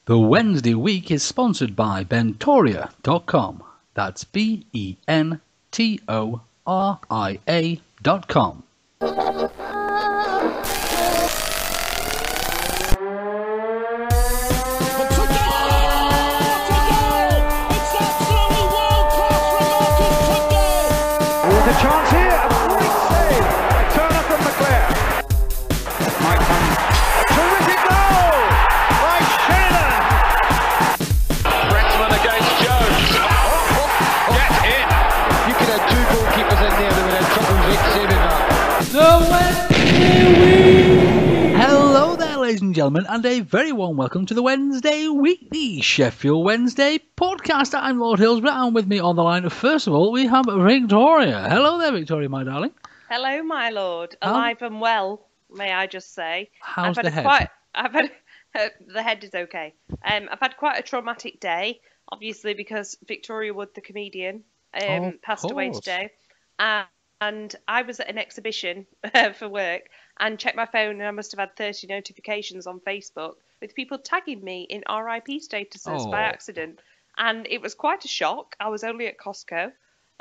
The Wednesday week is sponsored by Bentoria.com. That's BENTORIA.com. There's a chance here, a great save. A turner from McClare. Might come. Terrific goal by Sheridan. Brexman against Jones. Get in. You could have two goalkeepers in there that would have trouble saving that. Hello there, ladies and gentlemen, and a very warm welcome to the Wednesday Week, the Sheffield Wednesday podcast. I'm Lord Hillsborough, and with me on the line, first of all, we have Victoria. Hello there, Victoria, my darling. Hello, my lord. Alive and well, may I just say. How's the head? The head is okay. I've had quite a traumatic day, obviously, because Victoria Wood, the comedian, passed away today. And I was at an exhibition for work and checked my phone, and I must have had 30 notifications on Facebook with people tagging me in RIP statuses by accident. And it was quite a shock. I was only at Costco.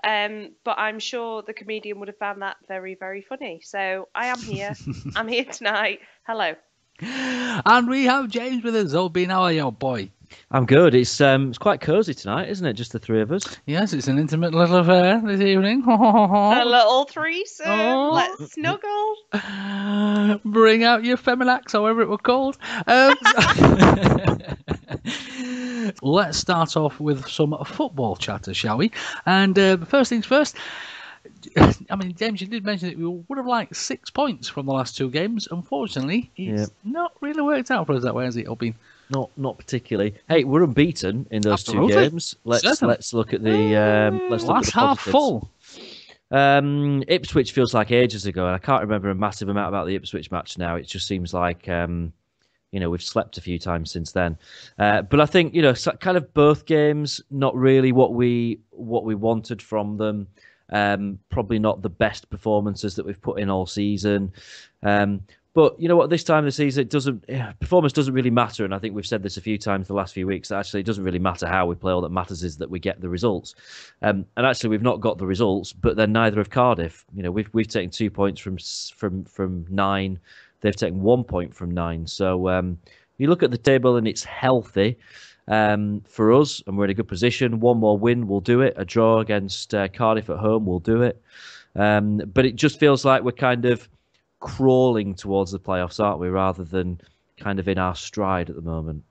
But I'm sure the comedian would have found that very, very funny. So I am here. I'm here tonight. Hello. And we have James with us. Oh, how are you, boy? I'm good. It's quite cosy tonight, isn't it? Just the three of us. Yes, it's an intimate little affair this evening. A little threesome. Let's snuggle. Bring out your Feminax, however it were called. Let's start off with some football chatter, shall we? And first things first. I mean, James, you did mention that we would have liked 6 points from the last two games. Unfortunately, it's not really worked out for us that way, has it, Albin? Not particularly. Hey, we're unbeaten in those two games. Let's look at the last half full. Ipswich feels like ages ago, and I can't remember a massive amount about the Ipswich match now. It just seems like we've slept a few times since then. But I think kind of both games not really what we wanted from them. Probably not the best performances that we've put in all season. But you know what? This time of the season, performance doesn't really matter. And I think we've said this a few times the last few weeks. Actually, it doesn't really matter how we play. All that matters is that we get the results. And actually, we've not got the results, but then neither have Cardiff. We've taken 2 points from 9. They've taken 1 point from 9. So you look at the table and it's healthy for us, and we're in a good position. One more win will do it. A draw against Cardiff at home will do it. But it just feels like we're kind of crawling towards the playoffs, aren't we, rather than kind of in our stride at the moment.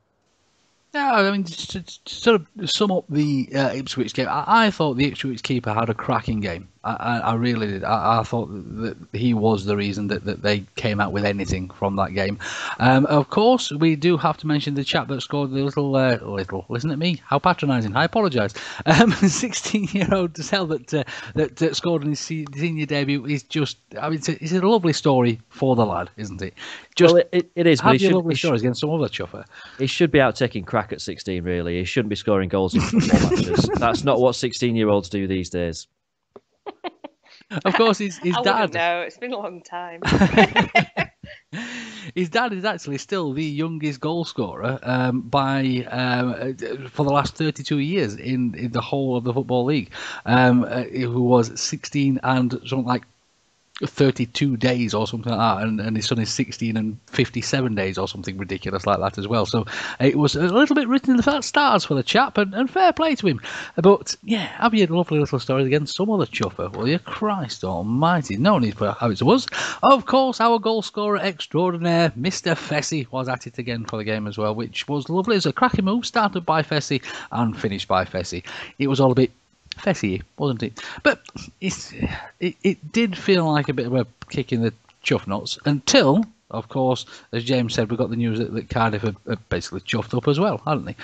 Yeah, I mean, just to sort of sum up the Ipswich game, I thought the Ipswich keeper had a cracking game. I really did. I thought that he was the reason that they came out with anything from that game. Of course, we do have to mention the chap that scored the little, listen at me, how patronising, I apologise. 16-year-old Dessel that scored in his senior debut is just, I mean, it's a lovely story for the lad, isn't it? Just well, it is. Have your lovely stories against some other chuffer. He should be out taking crack at 16, really. He shouldn't be scoring goals in football matches. That's not what 16-year-olds do these days. Of course, his I dad. No, it's been a long time. His dad is actually still the youngest goal scorer for the last 32 years in the whole of the Football League, who was 16 and something like 32 days or something like that, and his son is 16 and 57 days or something ridiculous like that as well. So it was a little bit written in the stars for the chap, and fair play to him. But yeah, have you lovely little stories against some other chuffer, will you? Christ almighty, no need for how it was. Of course, our goal scorer extraordinaire, Mr. Fessy, was at it again for the game as well, which was lovely. It was a cracking move, started by Fessy and finished by Fessy. It was all a bit Fessy, wasn't it? But it did feel like a bit of a kick in the chuff nuts until, of course, as James said, we got the news that Cardiff are basically chuffed up as well, haven't they?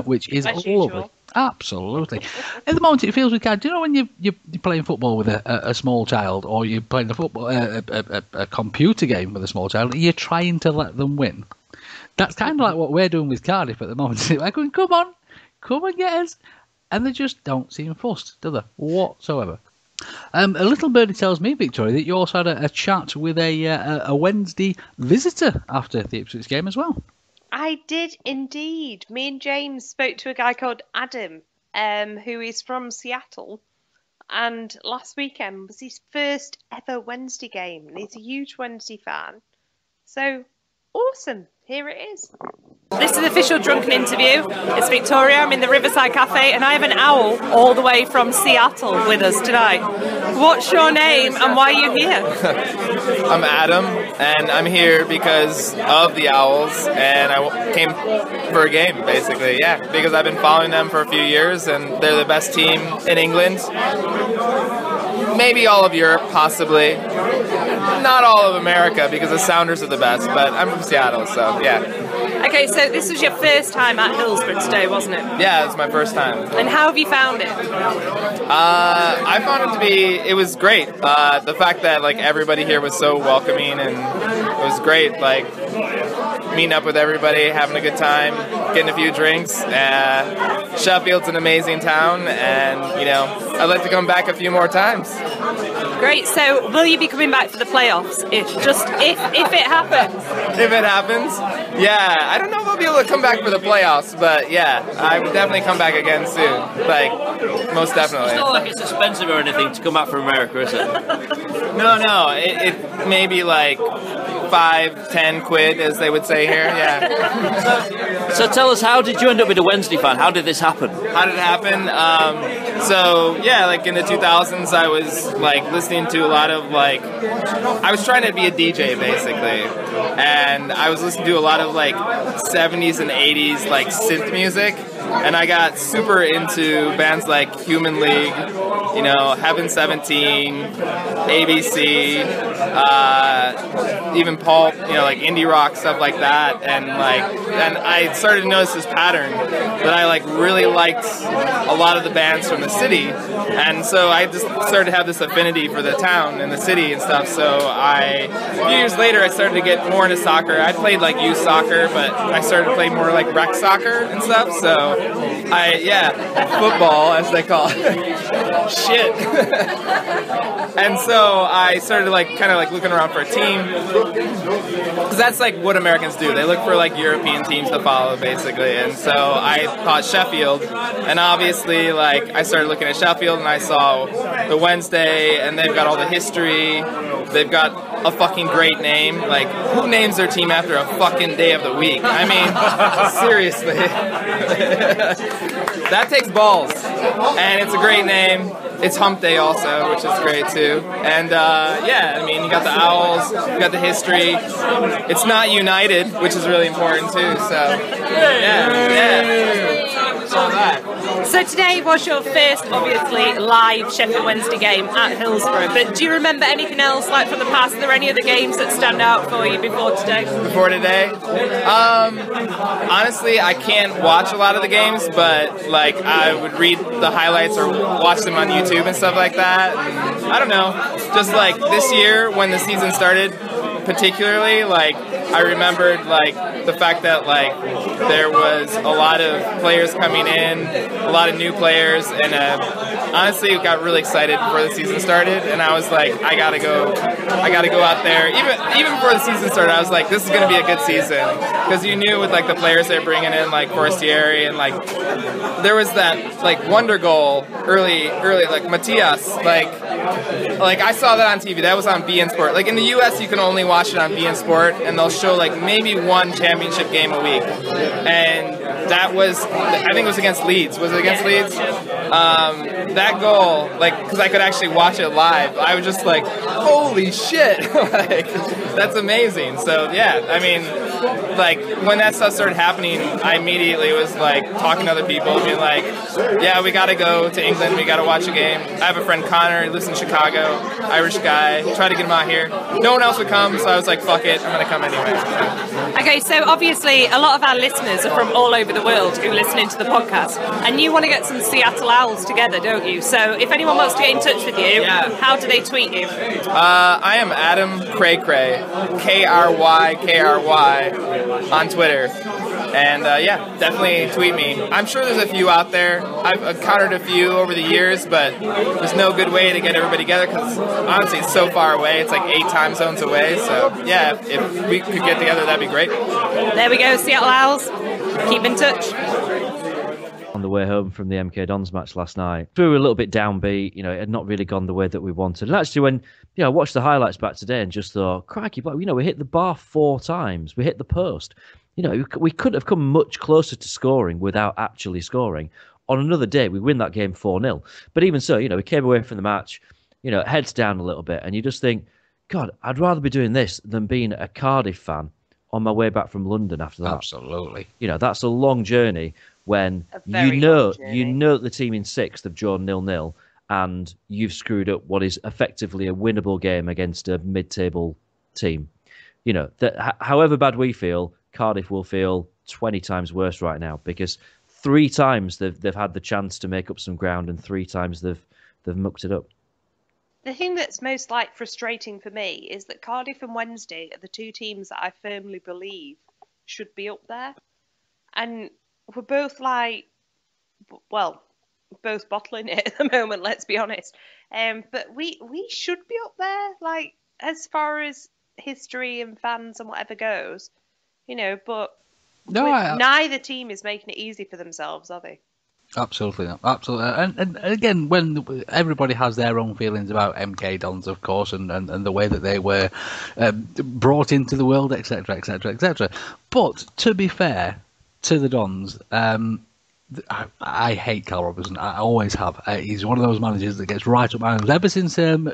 Which is lovely. Absolutely. At the moment, it feels with Cardiff. Do you know when you're playing football with a small child, or you're playing a computer game with a small child, and you're trying to let them win? That's kind of like what we're doing with Cardiff at the moment. Like, going, come on, get us. And they just don't seem fussed, do they, whatsoever? A little birdie tells me, Victoria, that you also had a chat with a Wednesday visitor after the Ipswich game as well. I did indeed. Me and James spoke to a guy called Adam, who is from Seattle. And last weekend was his first ever Wednesday game. And he's a huge Wednesday fan. So, awesome. Here it is. This is an official drunken interview. It's Victoria. I'm in the Riverside Cafe, and I have an owl all the way from Seattle with us tonight. What's your name and why are you here? I'm Adam, and I'm here because of the Owls, and I came for a game, basically. Yeah, because I've been following them for a few years, and they're the best team in England. Maybe all of Europe, possibly. Not all of America, because the Sounders are the best, but I'm from Seattle, so yeah. Okay, so this was your first time at Hillsborough today, wasn't it? Yeah, it's my first time. And how have you found it? I found it was great. The fact that like everybody here was so welcoming, and it was great. Like meeting up with everybody, having a good time, getting a few drinks. Sheffield's an amazing town, and I'd like to come back a few more times. Great. So, will you be coming back for the playoffs? If it happens. If it happens, yeah. I don't know if I'll be able to come back for the playoffs, but yeah, I would definitely come back again soon. Like, most definitely. It's not like it's expensive or anything to come back from America, is it? No. It may be like 5-10 quid, as they would say here. Yeah. So tell us, how did you end up with a Wednesday fan? How did this happen? How did it happen? Like in the 2000s, I was like listening to a lot of like, I was trying to be a DJ basically, and I was listening to a lot of like 70s and 80s like synth music, and I got super into bands like Human League, Heaven 17, ABC, even Pulp, like indie rock, stuff like that, and I started to notice this pattern that I like really liked a lot of the bands from the city, and so I just started to have this affinity for the town and the city and stuff. So a few years later, I started to get more into soccer. I played like youth soccer, but I started to play more like rec soccer and stuff. So football as they call it. Shit. And so I started kind of looking around for a team, because that's like what Americans do. They look for like European teams to follow basically. And so I thought Sheffield, and obviously I started looking at Sheffield, and I saw the Wednesday, and they've got all the history. They've got a fucking great name. Like, who names their team after a fucking day of the week? I mean, seriously. That takes balls. And it's a great name. It's Hump Day also, which is great too. And you got the Owls, you got the history. It's not United, which is really important too. So, yeah. All that. So today was your first, obviously, live Sheffield Wednesday game at Hillsborough. But do you remember anything else from the past? Are there any other games that stand out for you before today? Honestly, I can't watch a lot of the games, but I would read the highlights or watch them on YouTube and stuff like that. And, I don't know. Just this year when the season started, particularly, I remembered the fact that there was a lot of players coming in, a lot of new players, and honestly got really excited before the season started, and I was like, I gotta go out there. Even before the season started, I was like, this is gonna be a good season, because you knew with the players they're bringing in, Forestieri, and there was that wonder goal early, Matias, I saw that on TV. That was on beIN Sport. In the US, you can only watch it on beIN Sport, and they'll show maybe one championship game a week. And that was, I think it was against Leeds. Was it against Leeds? That goal, because I could actually watch it live, I was just holy shit, that's amazing. So yeah, I mean, when that stuff started happening, I immediately was talking to other people, being yeah, we gotta go to England, we gotta watch a game. I have a friend Connor, he lives in Chicago, Irish guy, tried to get him out here. No one else would come, so I was like, fuck it, I'm gonna come anyway. Okay, so obviously a lot of our listeners are from all over the world who listen into the podcast, and you want to get some Seattle Owls together, don't you? So if anyone wants to get in touch with you, how do they tweet you? I am Adam Cray, Kryky on Twitter. And yeah, definitely tweet me. I'm sure there's a few out there. I've encountered a few over the years, but there's no good way to get everybody together because honestly it's so far away. It's like 8 time zones away. So yeah, if we could get together, that'd be great. There we go, Seattle Owls. Keep in touch. On the way home from the MK Dons match last night, we were a little bit downbeat. You know, it had not really gone the way that we wanted. And actually, when I watched the highlights back today and just thought, crikey, but we hit the bar 4 times. We hit the post. We could have come much closer to scoring without actually scoring. On another day, we win that game 4-0. But even so, we came away from the match, heads down a little bit, and you just think, God, I'd rather be doing this than being a Cardiff fan on my way back from London after that. Absolutely. That's a long journey when you know the team in 6th have drawn 0-0 and you've screwed up what is effectively a winnable game against a mid-table team. That however bad we feel, Cardiff will feel 20 times worse right now because 3 times they've had the chance to make up some ground and 3 times they've mucked it up. The thing that's most frustrating for me is that Cardiff and Wednesday are the 2 teams that I firmly believe should be up there. And we're both both bottling it at the moment, let's be honest. But we should be up there, as far as history and fans and whatever goes, but neither team is making it easy for themselves, are they? Absolutely not. Absolutely. And again, when everybody has their own feelings about MK Dons, of course, and the way that they were brought into the world, etc., etc., etc. But to be fair to the Dons, I hate Carl Robinson. I always have. He's one of those managers that gets right up my nose. Ever since even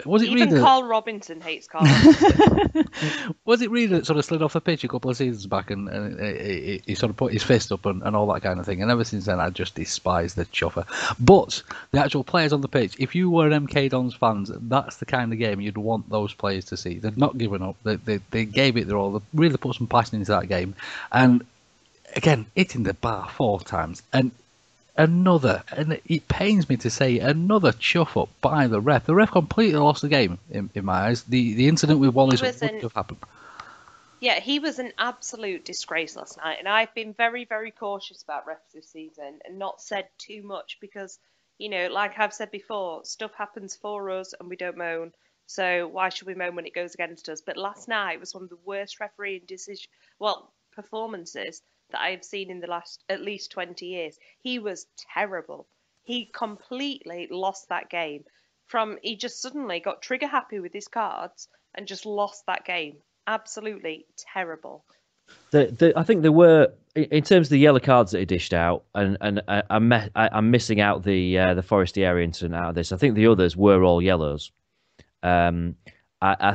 Carl Robinson hates Carl Robinson. Was it Reed that sort of slid off the pitch a couple of seasons back and he sort of put his fist up and all that kind of thing? And ever since then, I just despise the chuffer. But the actual players on the pitch, if you were MK Dons fans, that's the kind of game you'd want those players to see. They've not given up. They gave it their all. They really put some passion into that game. And again, hitting the bar 4 times. And it pains me to say, another chuff up by the ref. The ref completely lost the game, in my eyes. The incident with Wallace wouldn't have happened. Yeah, he was an absolute disgrace last night. And I've been very, very cautious about refs this season and not said too much because, like I've said before, stuff happens for us and we don't moan. So why should we moan when it goes against us? But last night was one of the worst refereeing performances that I've seen in the last at least 20 years. He was terrible. He completely lost that game. He just suddenly got trigger happy with his cards and just lost that game. Absolutely terrible. I think there were, in terms of the yellow cards that he dished out, and I'm missing out the Forestieri incident out of this. I think the others were all yellows. I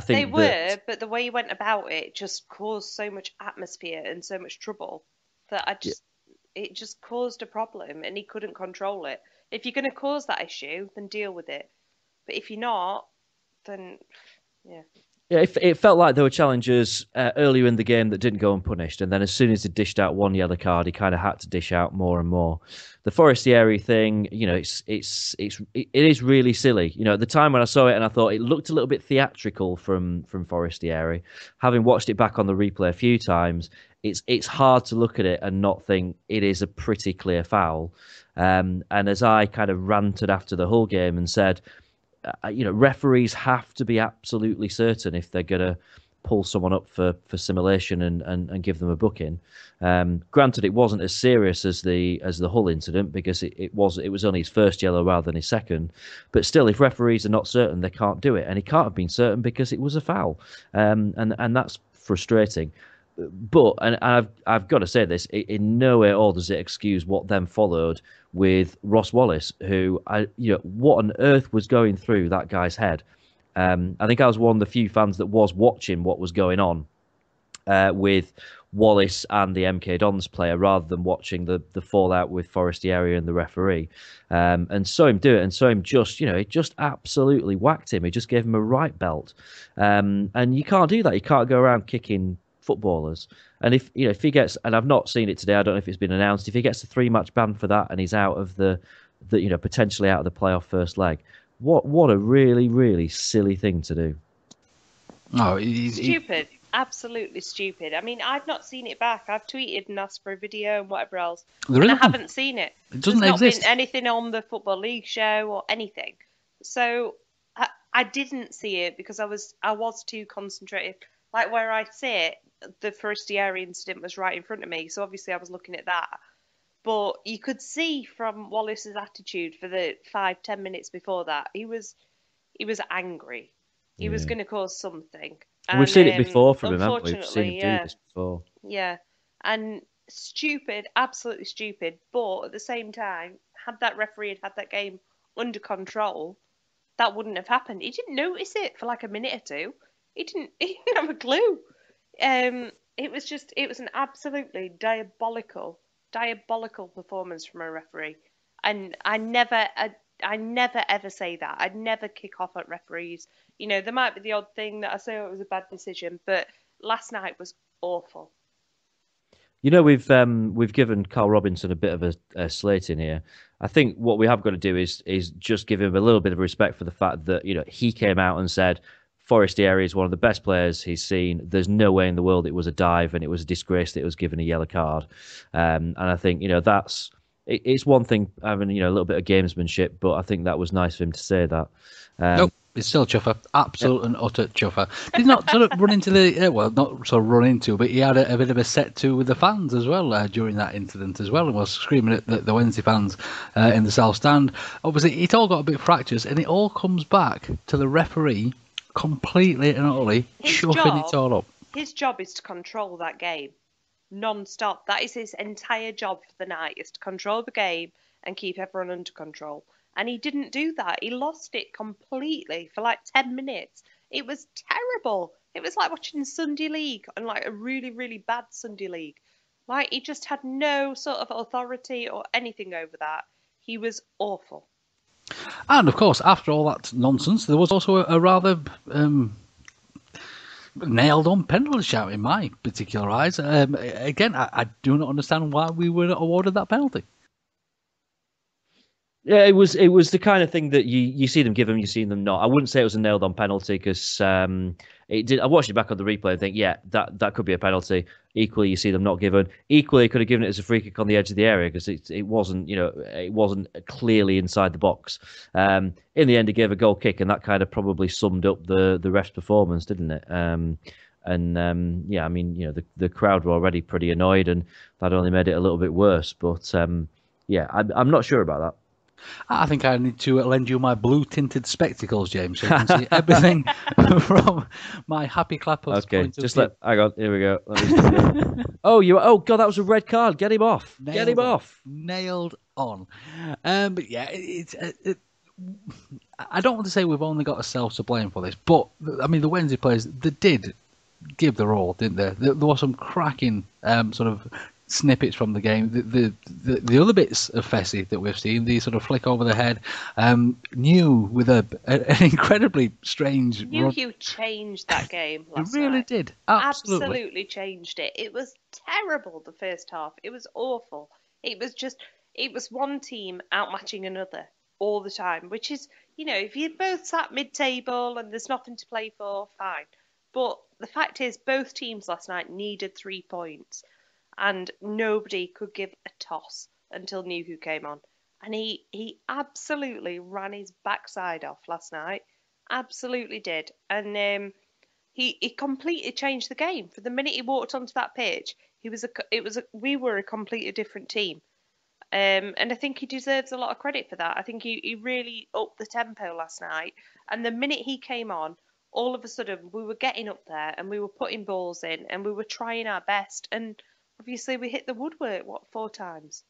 think they were, but the way he went about it just caused so much atmosphere and so much trouble that it just caused a problem and he couldn't control it. If you're going to cause that issue, then deal with it. But if you're not, then yeah. Yeah, it felt like there were challenges earlier in the game that didn't go unpunished, and then as soon as he dished out 1 yellow card, he kind of had to dish out more and more. The Forestieri thing, it is really silly. At the time when I saw it, and I thought it looked a little bit theatrical from Forestieri. Having watched it back on the replay a few times, it's hard to look at it and not think it is a pretty clear foul. And as I kind of ranted after the whole game and said, referees have to be absolutely certain if they're going to pull someone up for simulation and give them a booking. Granted, it wasn't as serious as the Hull incident because it was only his first yellow rather than his second. But still, if referees are not certain, they can't do it, and he can't have been certain because it was a foul, and that's frustrating. But I've got to say this, in no way at all does it excuse what then followed with Ross Wallace, who what on earth was going through that guy's head. I think I was one of the few fans that was watching what was going on with Wallace and the MK Dons player rather than watching the fallout with Forestieri and the referee. And saw him do it and saw him it just absolutely whacked him. It just gave him a right belt. And you can't do that. You can't go around kicking footballers. And if he gets, and I've not seen it today, I don't know if it's been announced, if he gets a 3-match ban for that and he's out of the potentially out of the playoff first leg, what a really, really silly thing to do. No, stupid. absolutely stupid. I mean, I've not seen it back. I've tweeted and asked for a video and whatever else. There And I isn't one. haven't seen it. It doesn't There's not exist. been anything on the Football League show or anything. So I didn't see it because I was too concentrated. Like where I sit, the Forestieri incident was right in front of me. So obviously I was looking at that. But you could see from Wallace's attitude for the 5-10 minutes before that, he was angry. He was going to cause something. We've seen it before from him, haven't we? We've Unfortunately, seen him do this before. Yeah. And stupid, absolutely stupid. But at the same time, had that referee had that game under control, that wouldn't have happened. He didn't notice it for like a minute or two. He didn't have a clue. It was an absolutely diabolical performance from a referee. And I never ever say that. I'd never kick off at referees. You know, there might be the odd thing that I say, it was a bad decision, but last night was awful. You know, we've given Carl Robinson a bit of a slate in here. I think what we have got to do is just give him a little bit of respect for the fact that, you know, he came out and said Forestieri is one of the best players he's seen. There's no way in the world it was a dive, and it was a disgrace that it was given a yellow card. And I think, you know, it's one thing having, you know, a little bit of gamesmanship, but I think that was nice for him to say that. Nope, it's still chuffer. Absolute and utter chuffer. Did not sort of run into not sort of run into, but he had a bit of a set to with the fans as well during that incident as well, and was screaming at the Wednesday fans in the South Stand. Obviously, it all got a bit fractious, and it all comes back to the referee completely and utterly chuffing it all up. His job is to control that game non-stop. That is his entire job for the night, is to control the game and keep everyone under control. And he didn't do that. He lost it completely for like 10 minutes. It was terrible. It was like watching Sunday League, and like a really, really bad Sunday League. Like, he just had no sort of authority or anything over that. He was awful. And of course, after all that nonsense, there was also a rather nailed-on penalty shout in my particular eyes. Again, I do not understand why we were not awarded that penalty. Yeah, it was the kind of thing that you see them give them, you see them not. I wouldn't say it was a nailed-on penalty because it did. I watched it back on the replay and think, yeah, that could be a penalty. Equally, you see them not given. Equally, could have given it as a free kick on the edge of the area because it wasn't, you know, it wasn't clearly inside the box. In the end, he gave a goal kick, and that kind of probably summed up the ref's performance, didn't it? Yeah, I mean, you know, the crowd were already pretty annoyed, and that only made it a little bit worse. But yeah, I'm not sure about that. I think I need to lend you my blue-tinted spectacles, James, so you can see everything from my happy clappers point of view. Hang on, here we go. Oh God, that was a red card. Get him off. Get him off. Nailed on. But yeah, I don't want to say we've only got ourselves to blame for this, but I mean, the Wednesday players, they did give their all, didn't they? There were some cracking sort of snippets from the game. The other bits of Fessy that we've seen, the sort of flick over the head, New with an incredibly strange run. You changed that game last night. It really did. Absolutely changed it. It was terrible the first half. It was awful. It was one team outmatching another all the time, which is, you know, if you're both sat mid-table and there's nothing to play for, fine. But the fact is, both teams last night needed 3 points. And nobody could give a toss until Nuhu came on. And he absolutely ran his backside off last night. Absolutely did. And he completely changed the game. For the minute he walked onto that pitch, we were a completely different team. And I think he deserves a lot of credit for that. I think he really upped the tempo last night. And the minute he came on, all of a sudden we were getting up there and we were putting balls in and we were trying our best. And obviously, we hit the woodwork, 4 times?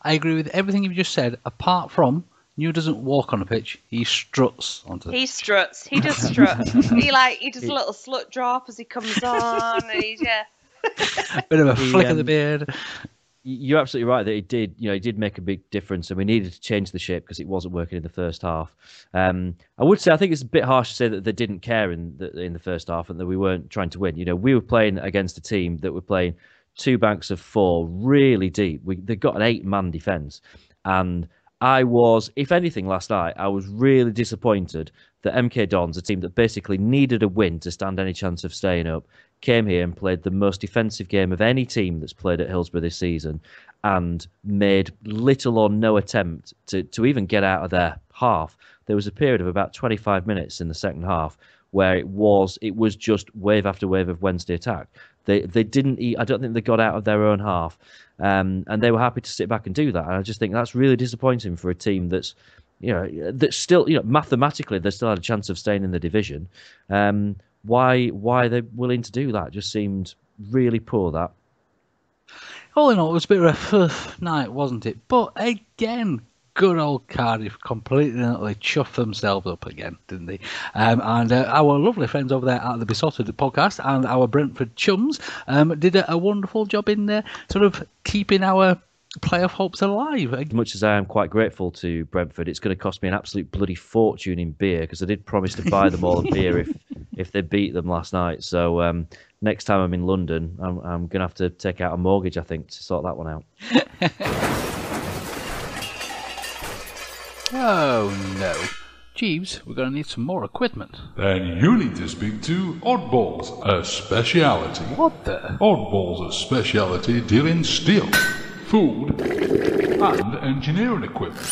I agree with everything you've just said, apart from New doesn't walk on a pitch, he struts onto the pitch. He struts. He does strut. He does a little slut drop as he comes on. And he's, yeah. Bit of a flick of the beard. You're absolutely right that he did make a big difference, and we needed to change the shape because it wasn't working in the first half. I would say I think it's a bit harsh to say that they didn't care in the first half and that we weren't trying to win. You know, we were playing against a team that were playing 2 banks of 4 really deep. They got an 8-man defence, and I was, if anything, last night I was really disappointed that MK Dons, a team that basically needed a win to stand any chance of staying up, came here and played the most defensive game of any team that's played at Hillsborough this season and made little or no attempt to even get out of their half. There was a period of about 25 minutes in the second half where it was just wave after wave of Wednesday attack. They didn't I don't think they got out of their own half, and they were happy to sit back and do that. And I just think that's really disappointing for a team that's still, mathematically they still had a chance of staying in the division. Why they're willing to do that just seemed really poor. That. All in all, it was a bit of a first night, wasn't it? But again, good old Cardiff completely and utterly chuffed themselves up again, didn't they? And our lovely friends over there at the Besotted podcast and our Brentford chums did a wonderful job in there, sort of keeping our playoff hopes alive. As much as I am quite grateful to Brentford, it's going to cost me an absolute bloody fortune in beer, because I did promise to buy them all a beer if they beat them last night. So next time I'm in London, I'm going to have to take out a mortgage, I think, to sort that one out. Oh no. Jeeves, we're going to need some more equipment. Then you need to speak to Oddballs, a speciality. What the? Oddballs, a speciality deal in steel, food, and engineering equipment.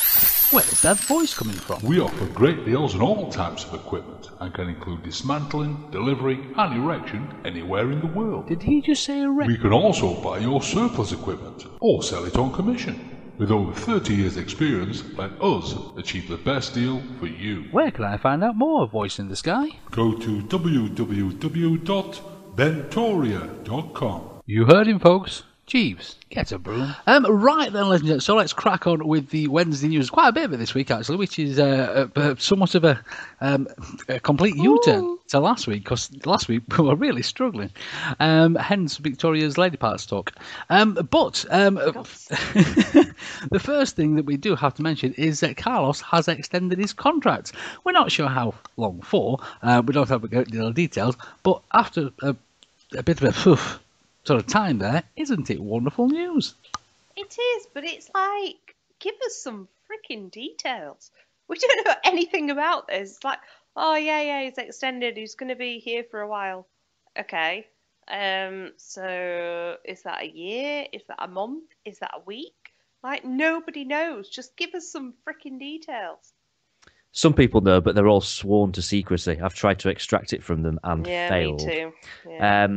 Where's that voice coming from? We offer great deals on all types of equipment and can include dismantling, delivery, and erection anywhere in the world. Did he just say erection? We can also buy your surplus equipment or sell it on commission. With over 30 years' experience, let us achieve the best deal for you. Where can I find out more, Voice in the Sky? Go to www.ventoria.com. You heard him, folks. Jeeves, get a broom. Right then, ladies and gentlemen, so let's crack on with the Wednesday news. Quite a bit of it this week, actually, which is somewhat of a complete U-turn to last week, because last week we were really struggling. Hence Victoria's Lady Parts talk. But the first thing that we do have to mention is that Carlos has extended his contract. We're not sure how long for. We don't have a great deal of details, but after a bit of a sort of time there, isn't it wonderful news? It is, but it's like, give us some freaking details. We don't know anything about this. It's like, oh yeah, he's extended, he's going to be here for a while. Okay, so is that a year? Is that a month? Is that a week? Like, nobody knows. Just give us some freaking details. Some people know, but they're all sworn to secrecy. I've tried to extract it from them and failed. Me too. Yeah.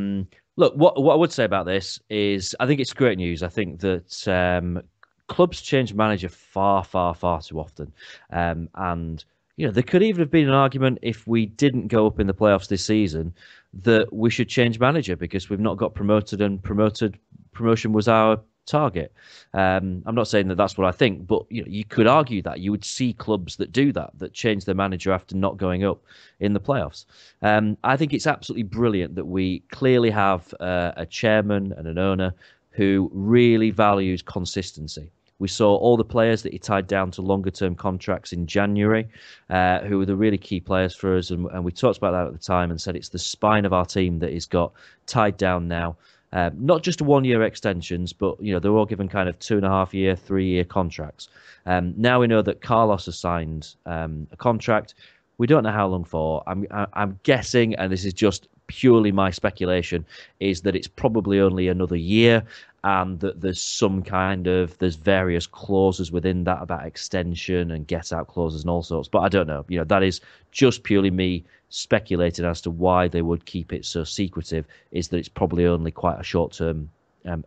Look, what I would say about this is I think it's great news. I think that clubs change manager far, far, far too often. And, there could even have been an argument if we didn't go up in the playoffs this season that we should change manager because we've not got promoted and promotion was our target. I'm not saying that that's what I think, but you could argue that you would see clubs that do that change their manager after not going up in the playoffs. I think it's absolutely brilliant that we clearly have a chairman and an owner who really values consistency. We saw all the players that he tied down to longer term contracts in January, who were the really key players for us, and we talked about that at the time and said it's the spine of our team that he's got tied down now. Not just 1 year extensions, but they're all given kind of 2.5 year, 3 year contracts. Now we know that Carlos has signed a contract. We don't know how long for. I'm guessing, and this is just purely my speculation, is that it's probably only another year, and that there's various clauses within that about extension and get out clauses and all sorts. But I don't know. That is just purely me speculated as to why they would keep it so secretive, is that it's probably only quite a short-term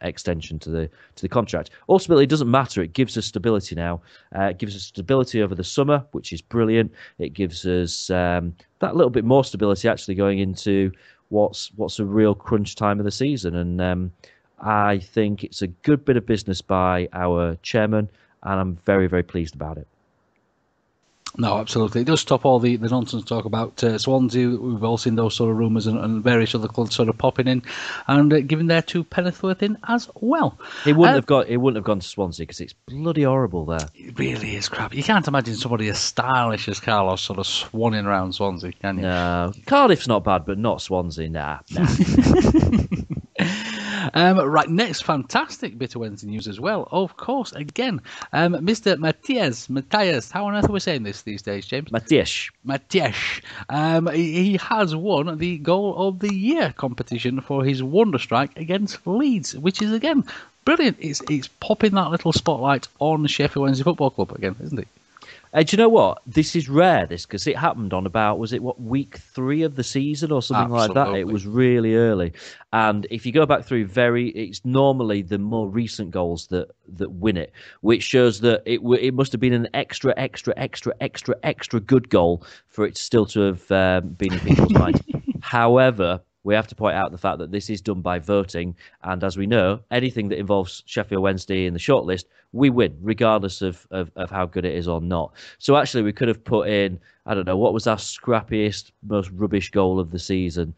extension to the contract. Ultimately, it doesn't matter. It gives us stability now. It gives us stability over the summer, which is brilliant. It gives us that little bit more stability actually going into what's a real crunch time of the season. And I think it's a good bit of business by our chairman, and I'm very, very pleased about it. No, absolutely. It does stop all the nonsense talk about Swansea. We've all seen those sort of rumours and various other clubs sort of popping in and giving their two penneth worth in as well. It wouldn't have gone to Swansea because it's bloody horrible there. It really is crap. You can't imagine somebody as stylish as Carlos sort of swanning around Swansea, can you? No, Cardiff's not bad, but not Swansea. Nah. Right, next fantastic bit of Wednesday news as well. Of course, again, Mr. Matthias. How on earth are we saying this these days, James? Matthias. He has won the Goal of the Year competition for his wonder strike against Leeds, which is, again, brilliant. It's popping that little spotlight on Sheffield Wednesday Football Club again, isn't it? Do you know what? This is rare, because it happened on about, week 3 of the season or something like that? It was really early. And if you go back through it's normally the more recent goals that win it, which shows that it must have been an extra good goal for it still to have been in people's minds. However, we have to point out the fact that this is done by voting, and as we know, anything that involves Sheffield Wednesday in the shortlist, we win, regardless of how good it is or not. So actually, we could have put in, I don't know, what was our scrappiest, most rubbish goal of the season?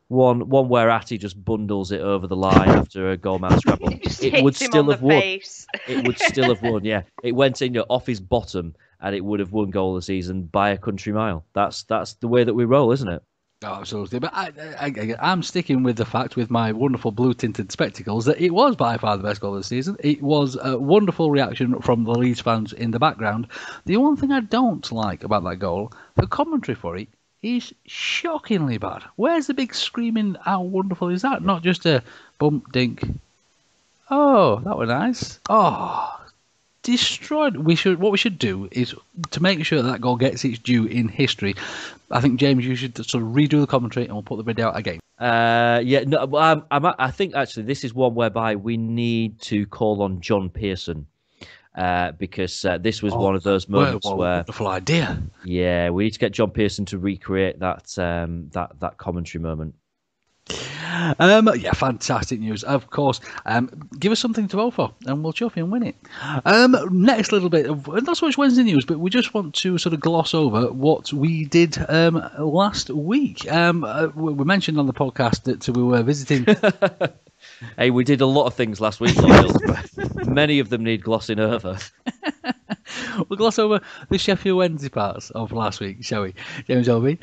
One where Atty just bundles it over the line after a goalman scrapple. It would still have won. It would still have won, yeah. It went in off his bottom, and it would have won goal of the season by a country mile. That's the way that we roll, isn't it? Oh, absolutely, but I'm sticking with the fact, with my wonderful blue-tinted spectacles, that it was by far the best goal of the season. It was a wonderful reaction from the Leeds fans in the background. The one thing I don't like about that goal, the commentary for it is shockingly bad. Where's the big screaming, how wonderful is that? Not just a bump, dink. Oh, that was nice. Oh, destroyed. What we should do is, to make sure that goal gets its due in history, I think, James, you should sort of redo the commentary and we'll put the video out again. I think actually this is one whereby we need to call on John Pearson, because this was one of those moments where wonderful idea. Yeah, we need to get John Pearson to recreate that commentary moment. Fantastic news. Of course, give us something to vote for and we'll chuff and win it. Next little bit of, not so much Wednesday news, but we just want to sort of gloss over what we did last week. We mentioned on the podcast that we were visiting. Hey, we did a lot of things last week, Loyal. Many of them need glossing over. We'll gloss over the Sheffield Wednesday parts of last week, shall we, James Olby?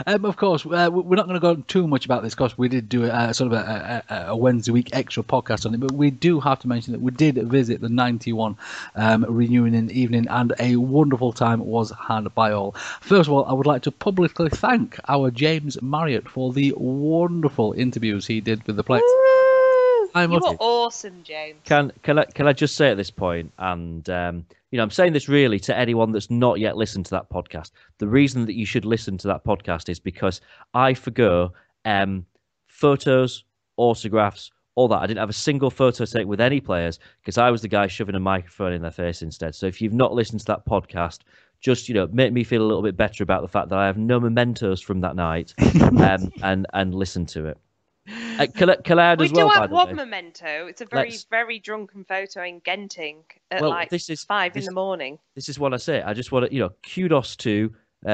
Of course, we're not going to go too much about this, because we did do a Wednesday week extra podcast on it, but we do have to mention that we did visit the 91 reunion evening, and a wonderful time was had by all. First of all, I would like to publicly thank our James Marriott for the wonderful interviews he did with the players. You were awesome, James. Can I just say at this point, and I'm saying this really to anyone that's not yet listened to that podcast. The reason that you should listen to that podcast is because I forgo photos, autographs, all that. I didn't have a single photo taken with any players because I was the guy shoving a microphone in their face instead. So if you've not listened to that podcast, just make me feel a little bit better about the fact that I have no mementos from that night, and listen to it. Can I add as well? We do have one memento. It's a very drunken photo in Genting at 5 in the morning. This is what I say. I just want to, kudos to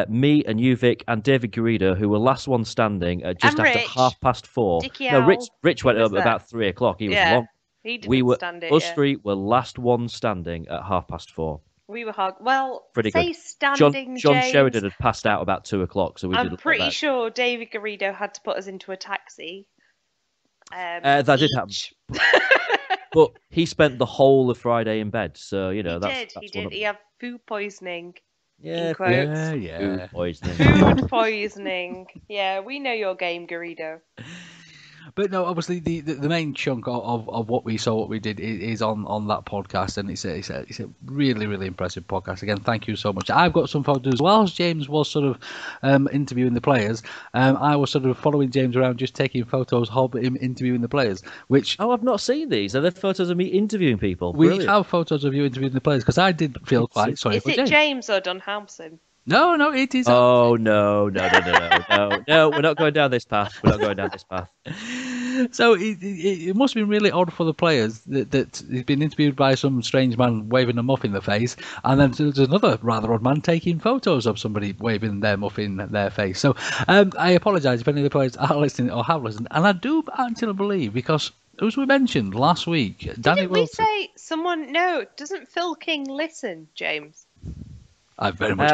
me and you, Vic, and David Garrido, who were last one standing at just after 4:30. No, Rich went up at about 3 o'clock. He was long. He didn't stand it. Us three were last one standing at 4:30. We were hard. Well, pretty say good. Standing, John James. Sheridan had passed out about 2 o'clock, so I'm pretty sure David Garrido had to put us into a taxi. That did happen. But he spent the whole of Friday in bed, so he did. He had food poisoning. Yeah, food poisoning. Food poisoning. Yeah, we know your game, Garrido. But no, obviously the main chunk of what we saw, what we did, is on that podcast, and it's a really, really impressive podcast. Again, thank you so much. I've got some photos. Whilst James was sort of interviewing the players, I was sort of following James around, just taking photos of him interviewing the players. I've not seen these. Are there photos of me interviewing people? We have photos of you interviewing the players, because I did feel quite sorry for James. Is it James or Dunhampson? No, it is. Oh, no. No, we're not going down this path. So it must have been really odd for the players that he's been interviewed by some strange man waving a muff in the face, and then there's another rather odd man taking photos of somebody waving their muff in their face. So I apologise if any of the players are listening or have listened, and I do actually believe, because as we mentioned last week, Danny Wilson... Didn't we say someone... No, doesn't Phil King listen, James? I very much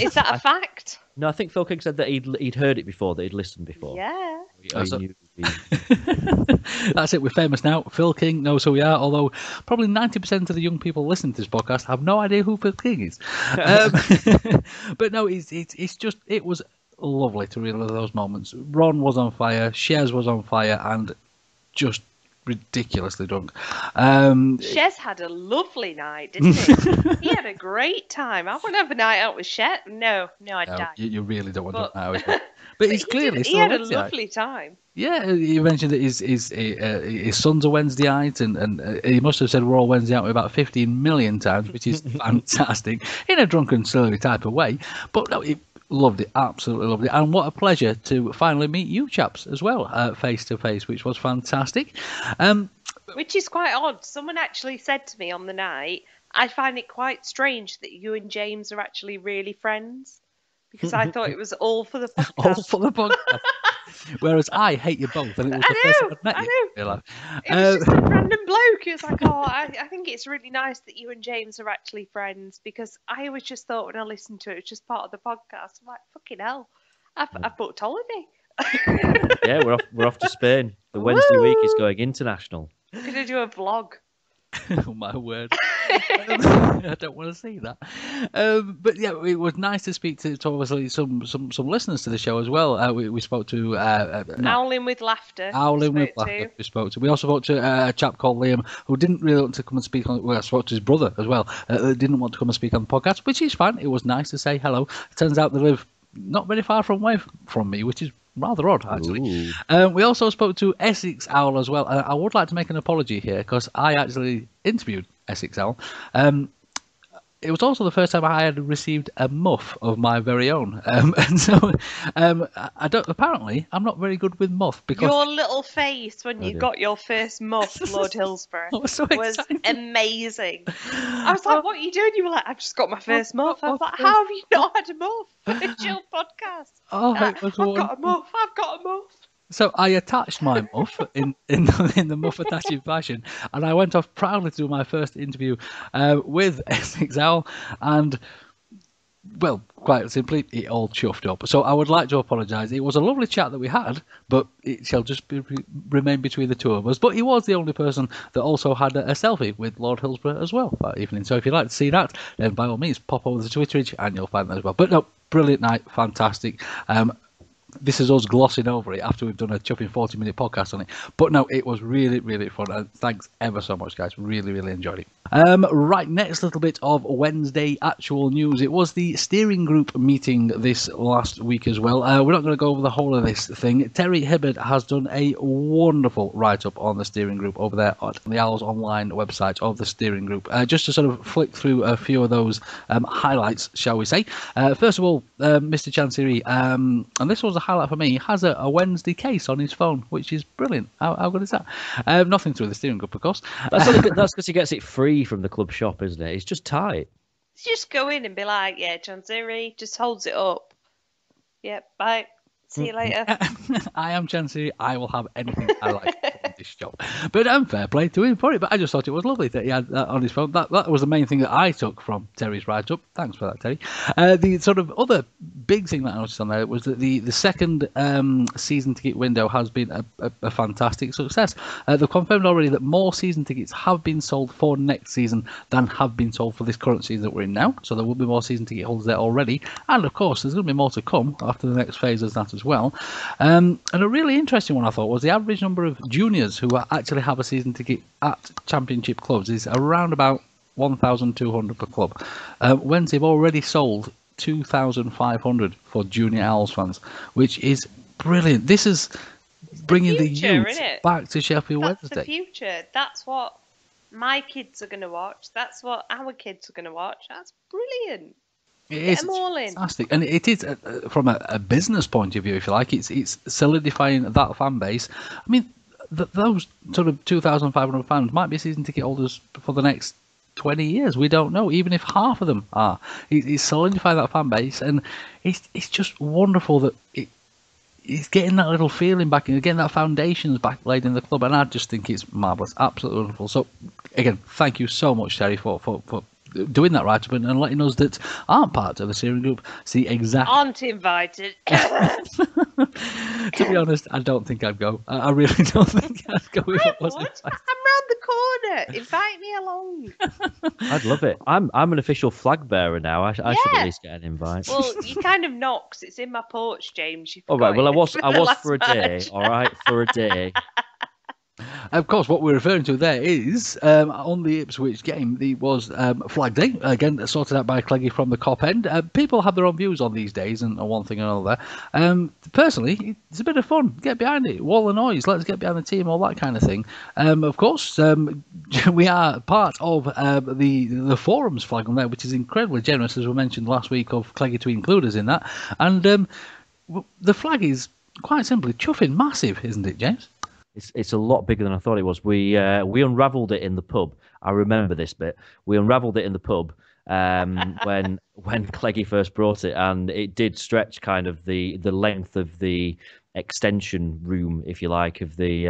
Is that a fact? No, I think Phil King said that he'd heard it before, that he'd listened before. Yeah. That's it. We're famous now. Phil King knows who we are, although probably 90% of the young people listening to this podcast have no idea who Phil King is. But no, it was lovely to relive those moments. Ron was on fire, Shez was on fire, and just ridiculously drunk. Shez had a lovely night, didn't he? He had a great time. I want to have a night out with Shez. No, I'd die. You really don't want to do that now. But he's clearly he had a lovely time. Yeah, you mentioned that his son's a Wednesdayite, and he must have said we're all Wednesdayite about 15 million times, which is fantastic in a drunken, silly type of way. But no, he loved it, absolutely loved it, and what a pleasure to finally meet you chaps as well, face to face, which was fantastic. Which is quite odd. Someone actually said to me on the night, I find it quite strange that you and James are actually really friends. Because I thought it was all for the podcast. All for the podcast. Whereas I hate you both, and it was the first time I'd met you. It was just a random bloke. He was like, I think it's really nice that you and James are actually friends, because I always just thought when I listened to it, it's just part of the podcast. I'm like, fucking hell, I've booked holiday. Yeah, we're off to Spain. The Wednesday week is going international. I'm going to do a vlog. Oh my word! I don't want to see that. But yeah, it was nice to speak to obviously some listeners to the show as well. We spoke to Howling with Laughter. We spoke to. We also spoke to a chap called Liam who didn't really want to come and speak on. Well, I spoke to his brother as well. Didn't want to come and speak on the podcast, which is fine. It was nice to say hello. It turns out they live not very far away from me, which is rather odd, actually. We also spoke to Essex Owl as well. I would like to make an apology here because I actually interviewed Essex Owl. It was also the first time I had received a muff of my very own, and so I don't. Apparently, I'm not very good with muff because your little face when you got your first muff, Lord Hillsborough, was amazing. I was like, "What are you doing?" You were like, "I've just got my first muff." I was like, "How have you not had a muff for a chill podcast?" I've got a muff. So I attached my muff in the muff attaching fashion, and I went off proudly to do my first interview with Essex Owl, and well, quite simply, it all chuffed up. So I would like to apologise. It was a lovely chat that we had, but it shall just remain between the two of us. But he was the only person that also had a selfie with Lord Hillsborough as well that evening. So if you'd like to see that, then by all means, pop over to Twitterage and you'll find that as well. But no, brilliant night, fantastic. This is us glossing over it after we've done a chuffing 40-minute podcast on it. But no, it was really, really fun. And thanks ever so much, guys. Really, really enjoyed it. Right, next little bit of Wednesday actual news. It was the steering group meeting this last week as well. We're not going to go over the whole of this thing. Terry Hibbard has done a wonderful write-up on the steering group over there at the Owls Online website of the steering group. Just to sort of flick through a few of those highlights, shall we say. First of all, Mr. Chancery, and this was a highlight for me, has a Wednesday case on his phone, which is brilliant. How good is that? Nothing through the steering group, of course. That's because he gets it free from the club shop, isn't it? It's just tight. Just go in and be like, yeah, Chancery, just holds it up. Yep, bye. See you later. I am Chancery. I will have anything I like on this show. But fair play to him for it. But I just thought it was lovely that he had that on his phone. That was the main thing that I took from Terry's write-up. Thanks for that, Terry. The sort of other big thing that I noticed on there was that the second season ticket window has been a fantastic success. They've confirmed already that more season tickets have been sold for next season than have been sold for this current season that we're in now. So there will be more season ticket holders there already. And of course, there's going to be more to come after the next phase as that as well. And a really interesting one I thought was the average number of juniors who actually have a season ticket at championship clubs is around about 1,200 per club. Wednesday have already sold 2,500 for junior Owls fans, which is brilliant. This is bringing the youth back to Sheffield Wednesday. That's the future. That's what my kids are going to watch. That's what our kids are going to watch. That's brilliant. It is fantastic, and it is from a business point of view, if you like. It's solidifying that fan base. I mean, those sort of 2,500 fans might be season ticket holders for the next 20 years. We don't know, even if half of them are. It's solidifying that fan base, and it's just wonderful that it's getting that little feeling back and getting that foundations back laid in the club, and I just think it's marvellous, absolutely wonderful. So again, thank you so much, Terry, for doing that write-up and letting us that aren't part of the steering group see exactly. Aren't invited. To be honest, I don't think I'd go. I really don't think I'd go if I wasn't invited. I'm round the corner. Invite me along. I'd love it. I'm an official flag bearer now. I should at least get an invite. Well, you kind of not, 'cause it's in my porch, James. All right. Well, I was for a day. All right, for a day. Of course, what we're referring to there is on the Ipswich game, there was Flag Day, again, sorted out by Cleggy from the Cop End. People have their own views on these days and one thing and another. Personally, it's a bit of fun. Get behind it. Wall of noise. Let's get behind the team, all that kind of thing. Of course, we are part of the Forums flag on there, which is incredibly generous, as we mentioned last week, of Cleggy to include us in that. And the flag is quite simply chuffing massive, isn't it, James? It's a lot bigger than I thought it was. We unravelled it in the pub. I remember this bit. We unravelled it in the pub when Cleggy first brought it, and it did stretch kind of the length of the extension room, if you like, of the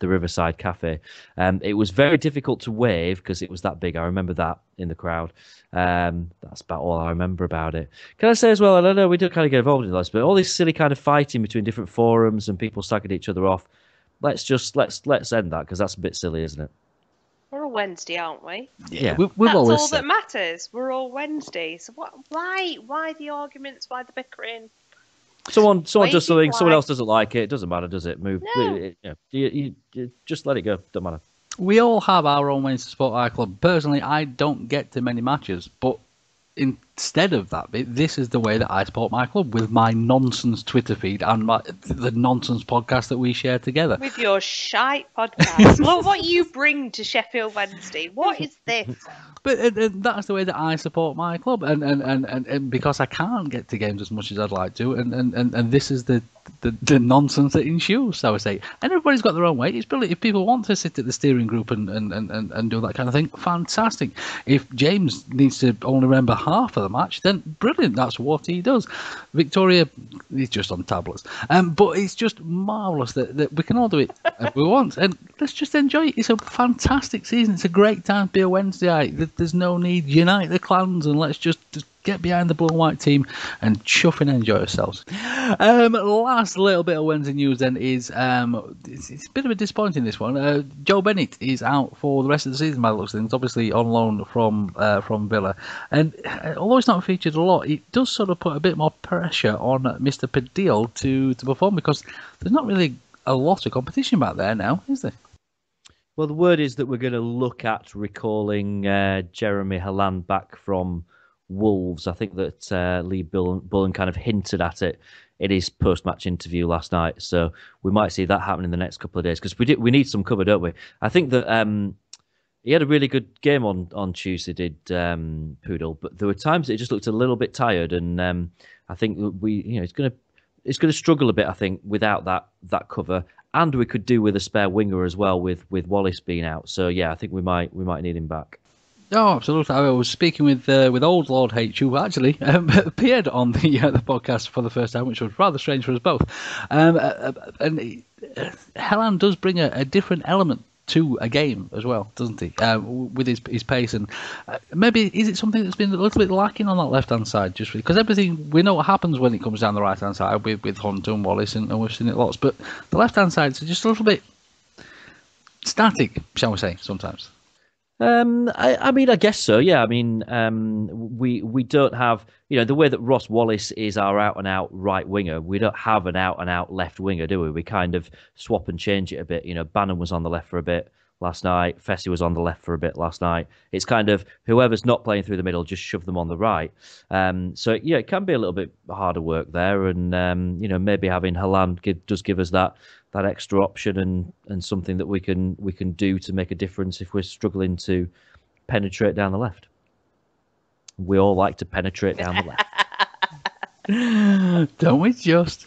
Riverside Cafe. It was very difficult to wave because it was that big. I remember that in the crowd. That's about all I remember about it. Can I say as well, I don't know, we don't kind of get involved in this, but all this silly kind of fighting between different forums and people slagging each other off. Let's end that, because that's a bit silly, isn't it? We're all Wednesday, aren't we? Yeah, That's all that matters. We're all Wednesday. So why the arguments? Why the bickering? Someone does something, someone else doesn't like it. It doesn't matter, does it? Move. No. You just let it go. Don't matter. We all have our own ways to support our club. Personally, I don't get to many matches, but instead of that, this is the way that I support my club, with my nonsense Twitter feed and the nonsense podcast that we share together. With your shite podcast. Look what you bring to Sheffield Wednesday. What is this? But that's the way that I support my club, and because I can't get to games as much as I'd like to, and this is the nonsense that ensues, so I say. And everybody's got their own way. It's brilliant. If people want to sit at the steering group and do that kind of thing, fantastic. If James needs to only remember half of the match, then brilliant. That's what he does. Victoria, he's just on tablets. But it's just marvellous that we can all do it if we want. And let's just enjoy it. It's a fantastic season. It's a great time to be a Wednesday night. There's no need. Unite the clans and let's just get behind the blue and white team and chuff and enjoy ourselves. Last little bit of Wednesday news then is it's a bit of a disappointing, this one. Joe Bennett is out for the rest of the season by the looks of things, obviously on loan from Villa. And although it's not featured a lot, it does sort of put a bit more pressure on Mr. Padil to perform, because there's not really a lot of competition back there now, is there? Well, the word is that we're going to look at recalling Jeremy Haaland back from Wolves. I think that Lee Bullen kind of hinted at it in his post-match interview last night. So we might see that happen in the next couple of days, because we need some cover, don't we? I think that he had a really good game on Tuesday, did Poodle, but there were times that he just looked a little bit tired, and I think it's going to struggle a bit, I think, without that cover. And we could do with a spare winger as well, with Wallace being out. So yeah, I think we might need him back. Oh, absolutely. I was speaking with old Lord H, who actually appeared on the podcast for the first time, which was rather strange for us both. And Haaland does bring a different element to a game as well, doesn't he? With his pace, and maybe is it something that's been a little bit lacking on that left hand side? Just because everything, we know what happens when it comes down the right hand side with Hunt and Wallace, and we've seen it lots. But the left hand side is just a little bit static, shall we say, sometimes. I mean, I guess so. Yeah. I mean, we don't have, the way that Ross Wallace is our out and out right winger. We don't have an out and out left winger, do we? We kind of swap and change it a bit. Bannon was on the left for a bit last night. Fessy was on the left for a bit last night. It's kind of whoever's not playing through the middle, just shove them on the right. So yeah, it can be a little bit harder work there, and maybe having Haaland does give us that extra option and something that we can do to make a difference if we're struggling to penetrate down the left. We all like to penetrate down the left. Don't we just?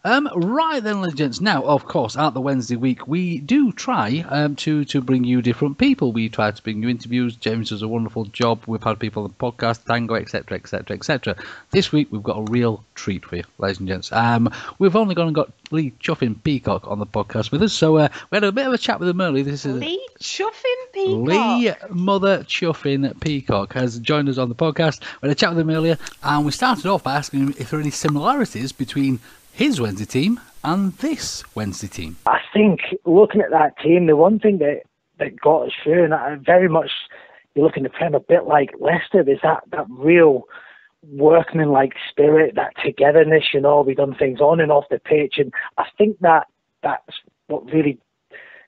Right then, ladies and gents. Now, of course, at the Wednesday week, we do try to bring you different people. We try to bring you interviews. James does a wonderful job. We've had people on the podcast, Tango, etc., etc., etc. This week, we've got a real treat for you, ladies and gents. We've only gone and got Lee Chuffin Peacock on the podcast with us, so we had a bit of a chat with him earlier. This is Lee Chuffin Peacock. Lee Mother Chuffin Peacock has joined us on the podcast. We had a chat with him earlier, and we started off by asking him if there are any similarities between his Wednesday team and this Wednesday team. I think looking at that team, the one thing that got us through, and I very much, you look in the Prem a bit like Leicester, is that real workman-like spirit, that togetherness. We've done things on and off the pitch, and I think that's what really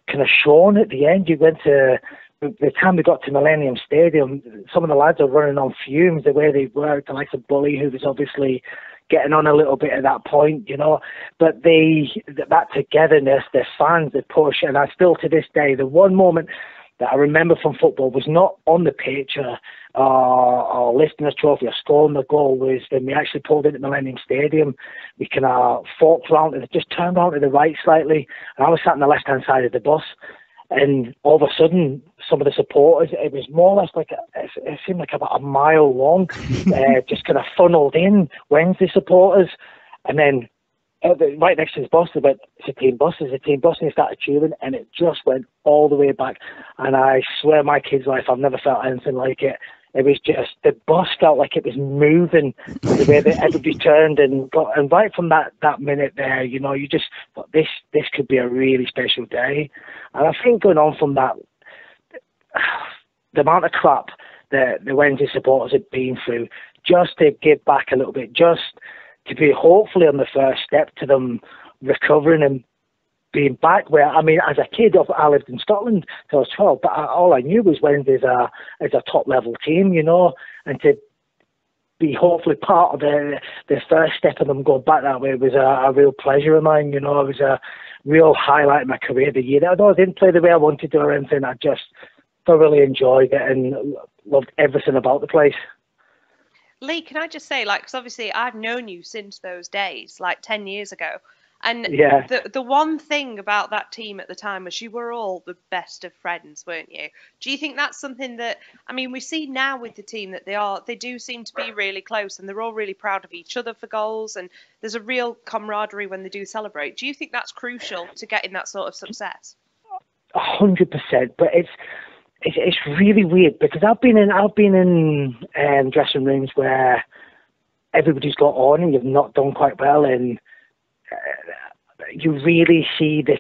kind of shone at the end. You went to the time we got to Millennium Stadium, some of the lads are running on fumes the way they were. The likes of Bully, who was obviously getting on a little bit at that point, but that togetherness, the fans, the push, and I still to this day, the one moment that I remember from football was not on the pitch or lifting a trophy or scoring the goal, was when we actually pulled into Millennium Stadium. We kind of forked round and just turned around to the right slightly, and I was sat on the left-hand side of the bus. And all of a sudden, some of the supporters, it was more or less like, it seemed like about a mile long, just kind of funneled in, Wednesday supporters. And then right next to his bus, they went, it's a team bus, and they started cheering, and it just went all the way back. And I swear my kid's life, I've never felt anything like it. It was just, the bus felt like it was moving the way that everybody turned and got, and right from that minute there, you just thought this could be a really special day. And I think going on from that, the amount of crap that the Wednesday supporters had been through, just to give back a little bit, just to be hopefully on the first step to them recovering and being back where, as a kid, I lived in Scotland till I was 12, but all I knew was Wednesday as a top-level team, and to be hopefully part of the first step of them going back that way was a real pleasure of mine, It was a real highlight of my career the year. Although I didn't play the way I wanted to or anything, I just thoroughly enjoyed it and loved everything about the place. Lee, can I just say, because obviously I've known you since those days, 10 years ago. And yeah. the one thing about that team at the time was you were all the best of friends, weren't you? Do you think that's something that, we see now with the team that they do seem to be really close, and they're all really proud of each other for goals, and there's a real camaraderie when they do celebrate. Do you think that's crucial to getting that sort of success? 100%, but it's really weird because I've been in dressing rooms where everybody's got on and you've not done quite well, and you really see the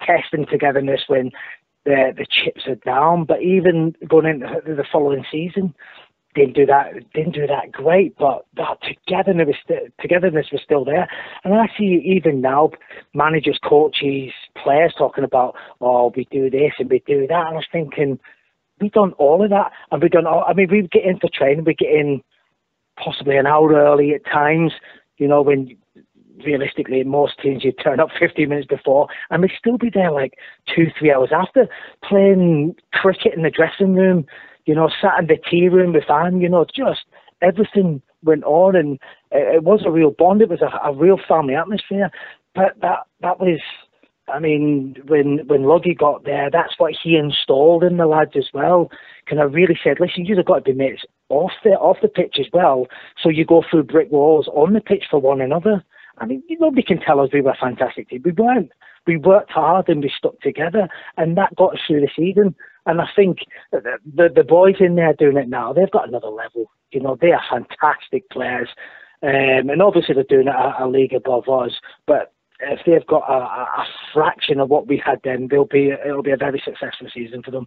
testing togetherness when the chips are down. But even going into the following season, didn't do that great. But that togetherness was still there. And I see even now managers, coaches, players talking about, we do this and we do that. And I was thinking, we've done all of that, and we get in for training, we get in possibly an hour early at times. When realistically in most teams you turn up 15 minutes before, and we still be there 2-3 hours after, playing cricket in the dressing room, sat in the tea room with Anne, just everything went on, and it was a real bond. It was a real family atmosphere. But that was, when Luggy got there, that's what he installed in the lads as well. Kind of really said, listen, you've got to be mates off the pitch as well, so you go through brick walls on the pitch for one another. Nobody can tell us we were a fantastic team. We weren't. We worked hard and we stuck together, and that got us through the season. And I think the boys in there doing it now, they've got another level. They are fantastic players, and obviously they're doing it at a league above us. But if they've got a fraction of what we had then, it'll be a very successful season for them.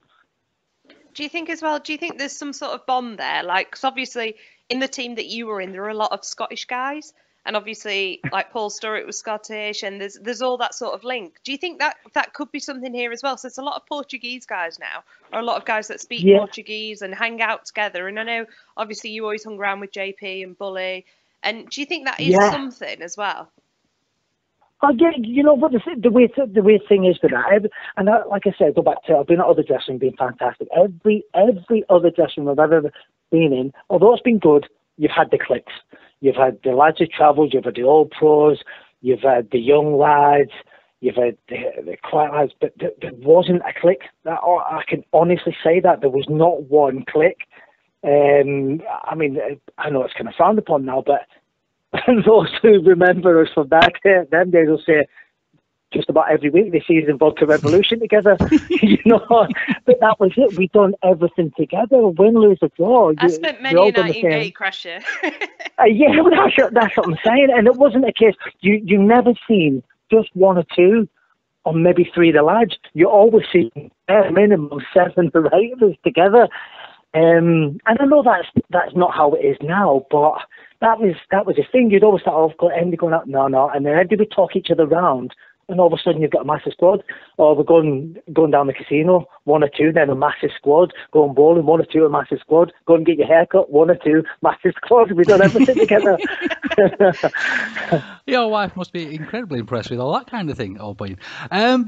Do you think as well, there's some sort of bond there? Because obviously in the team that you were in, there were a lot of Scottish guys. And obviously, Paul Sturrock was Scottish, and there's all that sort of link. Do you think that could be something here as well? So there's a lot of Portuguese guys now, or a lot of guys that speak Portuguese and hang out together. And I know, obviously, you always hung around with JP and Bully. And do you think that is something as well? Oh, yeah, what the weird thing is with that, like I said, go back to, I've been at other dressing rooms, been fantastic. Every other dressing room I've ever been in, although it's been good, you've had the cliques. You've had the lads who travelled, you've had the old pros, you've had the young lads, you've had the quiet lads, but there wasn't a click. I can honestly say that there was not one click. I mean, I know it's kind of frowned upon now, but those who remember us from them days will say, just about every week this season, Vodka Revolution together, But that was it. We'd done everything together, win, lose, or draw. I spent many a night in Gatecrasher. Yeah, that's what I'm saying. And it wasn't a case, you never seen just one or two, or maybe three of the lads. You always see minimum 7 or 8 of us together. And I know that's not how it is now, but that was a thing. You'd always start off ending going up, no, and then everybody would talk each other round. And all of a sudden you've got a massive squad. Or we're going down the casino, 1 or 2, then a massive squad. Going bowling, 1 or 2, a massive squad. Go and get your haircut, 1 or 2, massive squad. We've done everything together. Your wife must be incredibly impressed with all that kind of thing, all point. You've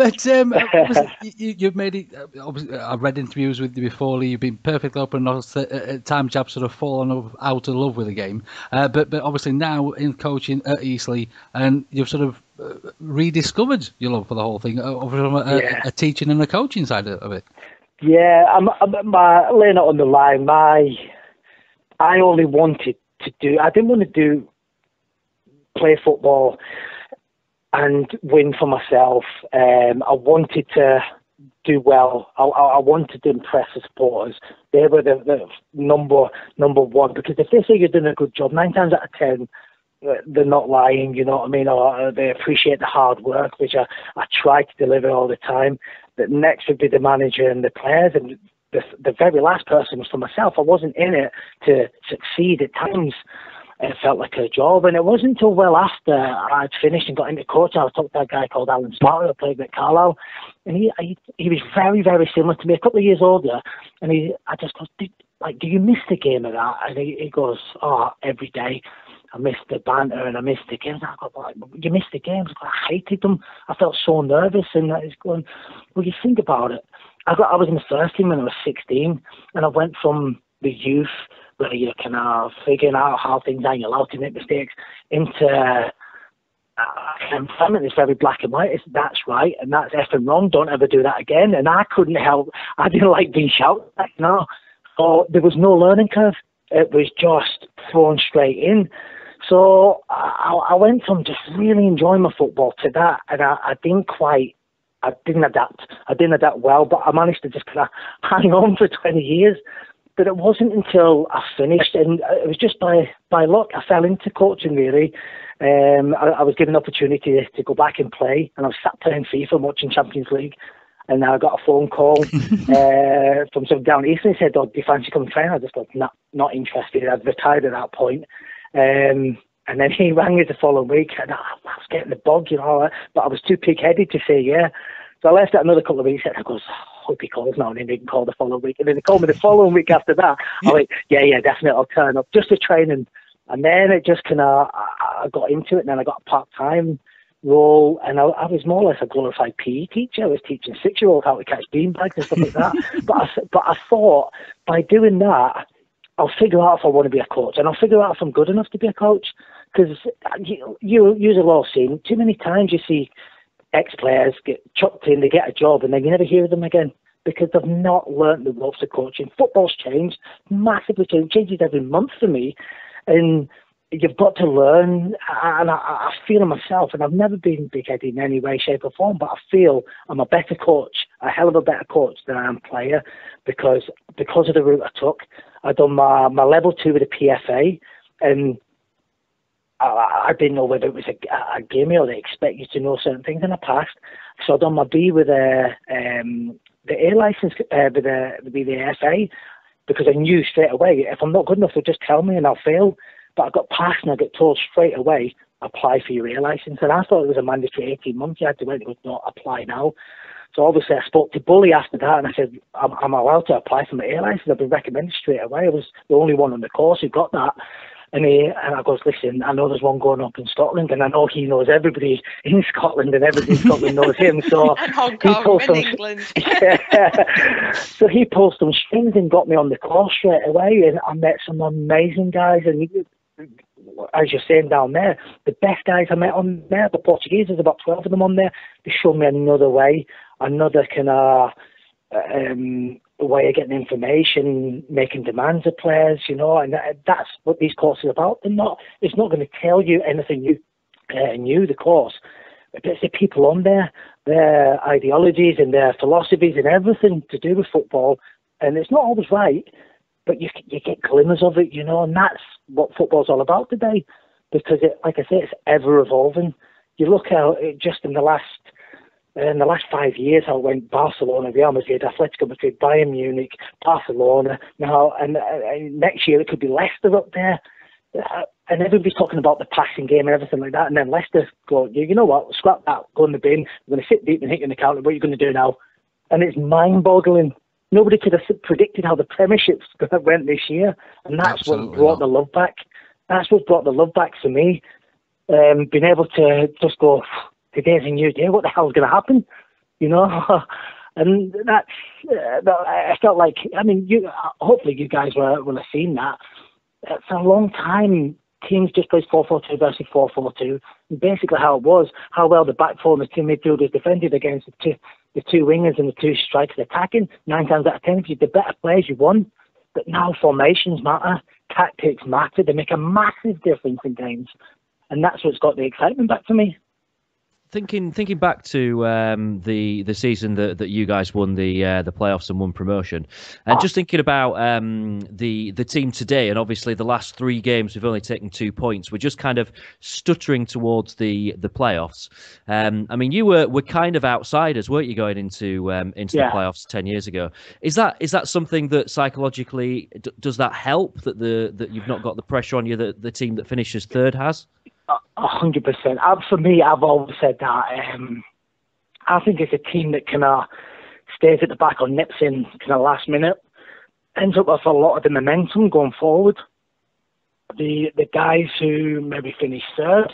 made it. Obviously, I've read interviews with you before, Lee. You've been perfectly open. At times, you've sort of fallen out of love with the game. But obviously now in coaching at Eastleigh, and you've sort of rediscovered your love for the whole thing from a teaching and a coaching side of it. Yeah, I'm laying it on the line. I only wanted to do. I didn't want to play football and win for myself. I wanted to do well. I wanted to impress the supporters. They were the number one, because if they say you're doing a good job, 9 times out of 10. They're not lying, you know what I mean, or they appreciate the hard work, which I try to deliver all the time. But next would be the manager and the players, and the very last person was for myself. I wasn't in it to succeed. At times it felt like a job, and it wasn't until well after I'd finished and got into coaching, I talked to a guy called Alan Smart, who played with Carlisle, and he was very, very similar to me, a couple of years older, and I just go, do you miss the game of that? And he goes, every day. I missed the banter and I missed the games. I go, you missed the games? I hated them. I felt so nervous, and I was going, well, you think about it. I was in the first team when I was 16, and I went from the youth, where you're kind of figuring out how things are, you're allowed to make mistakes, into employment. It's very black and white. That's right, and that's effing wrong. Don't ever do that again. And I couldn't help. I didn't like being shouted at. No, so there was no learning curve. It was just thrown straight in. So I went from just really enjoying my football to that, and I didn't adapt. I didn't adapt well, but I managed to just kind of hang on for 20 years. But it wasn't until I finished, and it was just by luck. I fell into coaching, really. I was given an opportunity to go back and play, and I was sat playing FIFA and watching Champions League, and I got a phone call from some down east, and he said, do you fancy coming train? I just thought, not interested. I'd retired at that point. And then he rang me the following week, and I was getting the bug, but I was too pig-headed to say yeah. So I left it another couple of weeks, and I goes, hope he calls now, and then he can call the following week. And then he called me the following week after that. I went, yeah, definitely, I'll turn up, just to train. And then it just kind of, I got into it, and then I got a part-time role, and I was more or less a glorified PE teacher. I was teaching 6-year-olds how to catch beanbags and stuff like that. But I thought, by doing that, I'll figure out if I want to be a coach, and I'll figure out if I'm good enough to be a coach. Because you have all seen, too many times you see ex-players get chucked in, they get a job, and then you never hear of them again because they've not learnt the ropes of coaching. Football's changed, massively changed, changes every month for me, and you've got to learn. And I feel it myself, and I've never been big-headed in any way, shape or form, but I feel I'm a better coach, a hell of a better coach than I am player, because of the route I took. I'd done my level 2 with the PFA, and I didn't know whether it was a gimme or they expect you to know certain things, and I passed. So I'd done my B with the A license, with the FA, because I knew straight away, if I'm not good enough, they'll just tell me and I'll fail. But I got passed and I got told straight away, apply for your A license. And I thought it was a mandatory 18 months. You had to wait. They goes, no, apply now. So obviously I spoke to Bully after that, and I said, I'm allowed to apply for my A license. I've been recommended straight away. I was the only one on the course who got that. And I goes, listen, I know there's one going up in Scotland, and I know he knows everybody in Scotland, and everybody in Scotland knows him. So and Hong Kong and England. So he pulled some strings and got me on the course straight away, and I met some amazing guys. And as you're saying down there, the best guys I met on there, the Portuguese, there's about 12 of them on there. They showed me another way, another kind of way of getting information, making demands of players, and that's what these courses are about. It's not going to tell you anything new, the course. But it's the people on there, their ideologies and their philosophies and everything to do with football. And it's not always right, but you get glimmers of it, and that's what football's all about today. Because, like I say, it's ever evolving. You look out just in the last 5 years, how it went Barcelona, Real Madrid, Atletico Madrid, Bayern Munich, Barcelona. Now, and next year it could be Leicester up there. And everybody's talking about the passing game and everything like that. And then Leicester go, you know what, scrap that, go in the bin. We're going to sit deep and hit you in the counter. What are you going to do now? And it's mind-boggling. Nobody could have predicted how the Premiership went this year. And that's what brought the love back. That's what brought the love back for me. Being able to just go, today's a new day. What the hell's going to happen? And that's. I felt like. I mean, hopefully you guys will have seen that. For a long time, teams just plays 4-4-2 versus 4-4-2. And basically, how it was, how well the back four and the two midfielders defended against the two wingers and the two strikers attacking. 9 times out of 10, if you're the better players, you won. But now formations matter, tactics matter. They make a massive difference in games, and that's what's got the excitement back for me. Thinking back to the season that you guys won the playoffs and won promotion, and just thinking about the team today, and obviously the last 3 games we've only taken 2 points. We're just kind of stuttering towards the playoffs. I mean, you were kind of outsiders, weren't you, going into the playoffs 10 years ago? Is that something that psychologically does that help that you've not got the pressure on you that the team that finishes third has? 100%. For me, I've always said that. I think it's a team that kind of stays at the back or nips in kind of last minute, ends up with a lot of the momentum going forward. The guys who maybe finish third,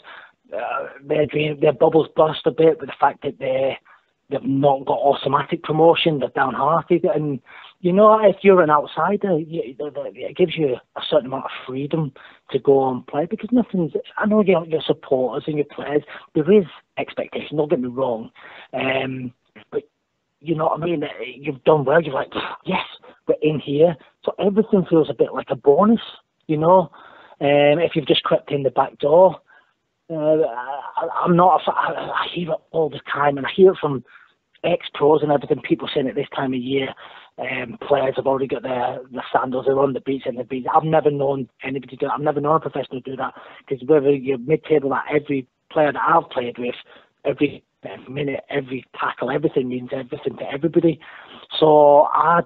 their bubbles burst a bit with the fact that they've not got automatic promotion. They're downhearted, and if you're an outsider, it gives you a certain amount of freedom to go and play, because I know your supporters and your players, there is expectation, don't get me wrong, but you know what I mean, you've done well, you're like, yes, we're in here, so everything feels a bit like a bonus, if you've just crept in the back door. I'm not I hear it all the time, and I hear it from ex-pros and everything, people saying at this time of year, players have already got their sandals, they're on the beach and the beach. I've never known anybody do that. I've never known a professional do that, because whether you're mid-table, at every player that I've played with, every minute, every tackle, everything means everything to everybody. So I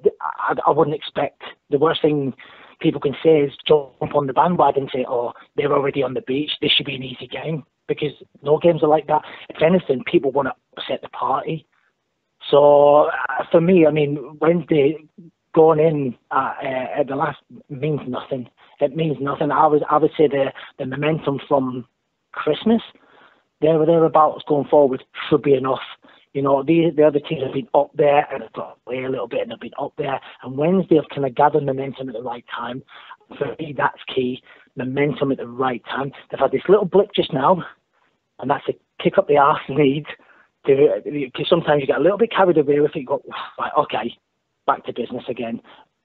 wouldn't expect, the worst thing people can say is jump on the bandwagon and say, oh, they're already on the beach, this should be an easy game, because no games are like that. If anything, people want to upset the party. So for me, I mean, Wednesday going in at the last means nothing. It means nothing. I would say the momentum from Christmas, thereabouts going forward, should be enough. The other teams have been up there and have got away a little bit and have been up there. And Wednesday have kind of gathered momentum at the right time. For me, that's key. Momentum at the right time. They've had this little blip just now, and that's a kick up the arse need. Because sometimes you get a little bit carried away with it. You go, right, okay, back to business again,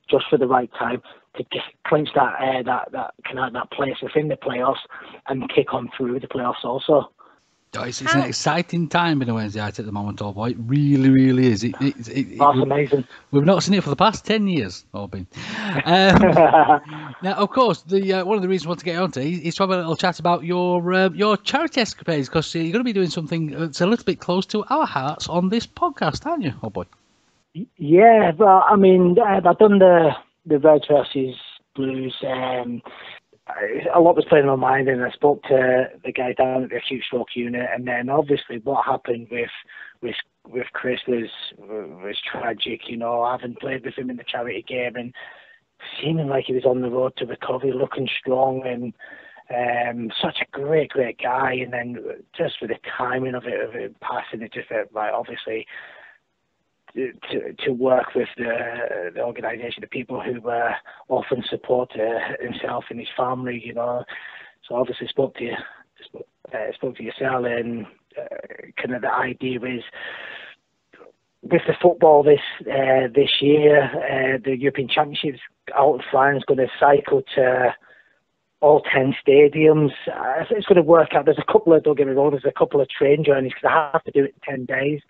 just for the right time to clinch that place within the playoffs and kick on through the playoffs also. It's an exciting time in the Wednesday night at the moment, old boy. It really, really is. That's amazing. We've not seen it for the past 10 years, Albin. Now, of course, one of the reasons we want to get on to is to have a little chat about your charity escapades, because you're going to be doing something that's a little bit close to our hearts on this podcast, aren't you, old boy? Yeah, well, I mean, I've done the Red versus Blues. A lot was playing on my mind, and I spoke to the guy down at the acute stroke unit, and then obviously what happened with Chris was tragic. Having played with him in the charity game and seeming like he was on the road to recovery, looking strong, and such a great guy, and then just with the timing of it passing, it just like obviously. To work with the organisation, the people who often support himself and his family, So obviously spoke to you, spoke to yourself, and kind of the idea is with the football this year, the European Championships out of France going to cycle to all 10 stadiums. It's going to work out. There's a couple of, don't get me wrong, there's a couple of train journeys because I have to do it in 10 days.